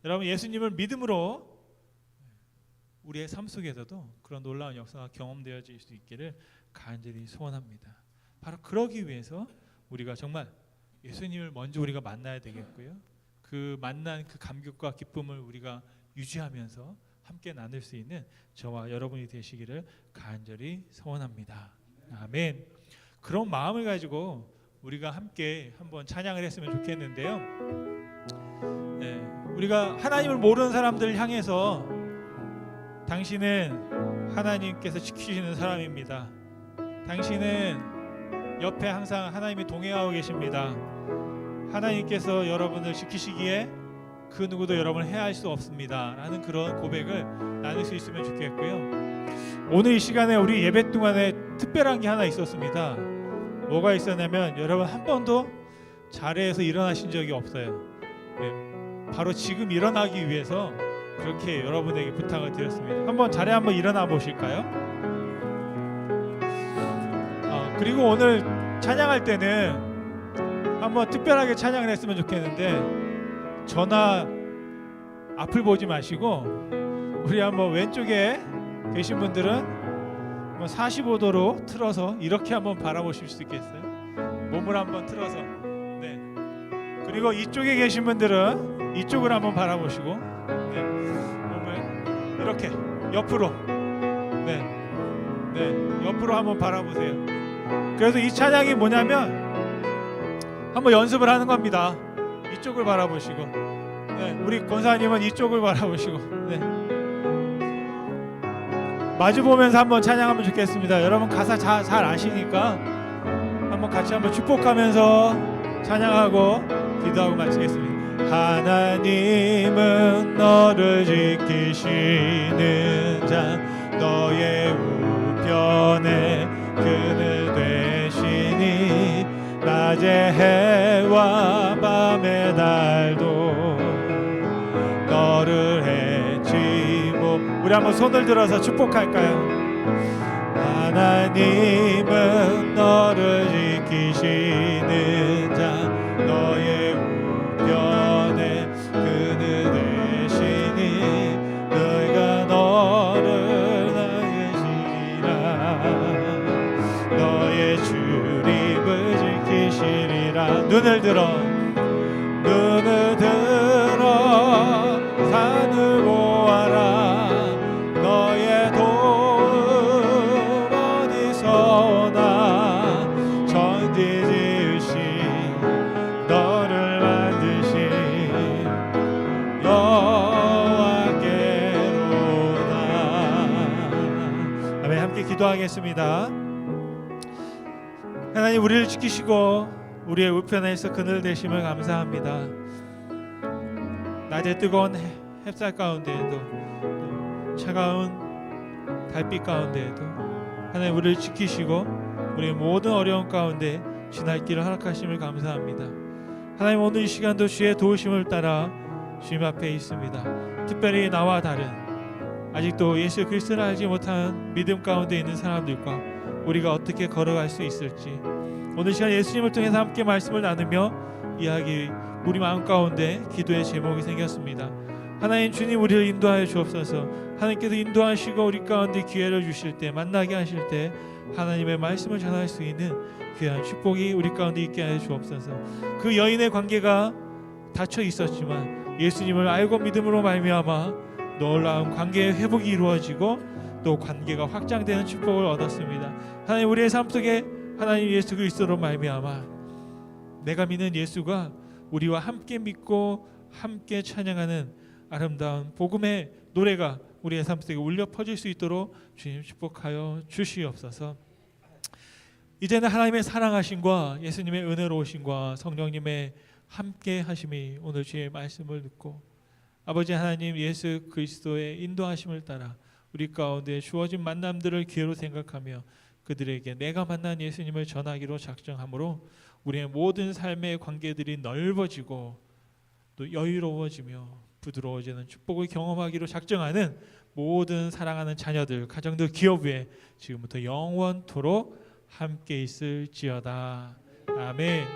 여러분 예수님을 믿음으로 우리의 삶 속에서도 그런 놀라운 역사가 경험되어질 수 있기를 간절히 소원합니다. 바로 그러기 위해서 우리가 정말 예수님을 먼저 우리가 만나야 되겠고요. 그 만난 그 감격과 기쁨을 우리가 유지하면서 함께 나눌 수 있는 저와 여러분이 되시기를 간절히 소원합니다. 아멘. 그런 마음을 가지고 우리가 함께 한번 찬양을 했으면 좋겠는데요. 네, 우리가 하나님을 모르는 사람들을 향해서 당신은 하나님께서 지키시는 사람입니다. 당신은 옆에 항상 하나님이 동행하고 계십니다. 하나님께서 여러분을 지키시기에 그 누구도 여러분을 해할 수 없습니다 라는 그런 고백을 나눌 수 있으면 좋겠고요. 오늘 이 시간에 우리 예배 동안에 특별한 게 하나 있었습니다. 뭐가 있었냐면 여러분 한 번도 자리에서 일어나신 적이 없어요. 네, 바로 지금 일어나기 위해서 그렇게 여러분에게 부탁을 드렸습니다. 한번 자리에 한번 일어나 보실까요? 그리고 오늘 찬양할 때는 한번 특별하게 찬양을 했으면 좋겠는데 전화 앞을 보지 마시고 우리 한번 왼쪽에 계신 분들은 45도로 틀어서 이렇게 한번 바라보실 수 있겠어요? 몸을 한번 틀어서. 네. 그리고 이쪽에 계신 분들은 이쪽을 한번 바라보시고, 네. 몸을 이렇게 옆으로, 네, 네, 옆으로 한번 바라보세요. 그래서 이 찬양이 뭐냐면 한번 연습을 하는 겁니다. 이쪽을 바라보시고, 네, 우리 권사님은 이쪽을 바라보시고, 네. 마주 보면서 한번 찬양하면 좋겠습니다. 여러분 가사 잘 아시니까 한번 같이 한번 축복하면서 찬양하고 기도하고 마치겠습니다. 하나님은 너를 지키시는 자, 너의 우편에 그늘 되시니 낮의 해와 밤의 달도 너를 해치고. 우리 한번 손을 들어서 축복할까요? 하나님은 너를 지키시는 자, 너의 우편에 그늘 되시니 너희가 너를 나으시리라. 너의 출입을 지키시리라. 눈을 들어 산을 보아라. 너의 도움 어디서 오나. 천지 지으신 너를 만드신 여호와께로다. 아멘. 함께 기도하겠습니다. 하나님 우리를 지키시고 우리의 우편에서 그늘 되심을 감사합니다. 낮에 뜨거운 햇살 가운데에도 차가운 달빛 가운데에도 하나님 우리를 지키시고 우리의 모든 어려움 가운데 지날 길을 허락하심을 감사합니다. 하나님 오늘 이 시간도 주의 도우심을 따라 주님 앞에 있습니다. 특별히 나와 다른 아직도 예수 그리스도를 알지 못한 믿음 가운데 있는 사람들과 우리가 어떻게 걸어갈 수 있을지 오늘 시간 예수님을 통해서 함께 말씀을 나누며 이야기 우리 마음 가운데 기도의 제목이 생겼습니다. 하나님 주님 우리를 인도하여 주옵소서. 하나님께서 인도하시고 우리 가운데 기회를 주실 때 만나게 하실 때 하나님의 말씀을 전할 수 있는 귀한 축복이 우리 가운데 있게 하여 주옵소서. 그 여인의 관계가 닫혀 있었지만 예수님을 알고 믿음으로 말미암아 놀라운 관계의 회복이 이루어지고 또 관계가 확장되는 축복을 얻었습니다. 하나님 우리의 삶 속에 하나님 예수 그리스도로 말미암아 내가 믿는 예수가 우리와 함께 믿고 함께 찬양하는 아름다운 복음의 노래가 우리의 삶 속에 울려 퍼질 수 있도록 주님 축복하여 주시옵소서. 이제는 하나님의 사랑하심과 예수님의 은혜로우심과 성령님의 함께 하심이 오늘 주의 말씀을 듣고 아버지 하나님 예수 그리스도의 인도하심을 따라 우리 가운데 주어진 만남들을 기회로 생각하며 그들에게 내가 만난 예수님을 전하기로 작정하므로 우리의 모든 삶의 관계들이 넓어지고 또 여유로워지며 부드러워지는 축복을 경험하기로 작정하는 모든 사랑하는 자녀들, 가정들, 기업 위에 지금부터 영원토록 함께 있을지어다. 아멘.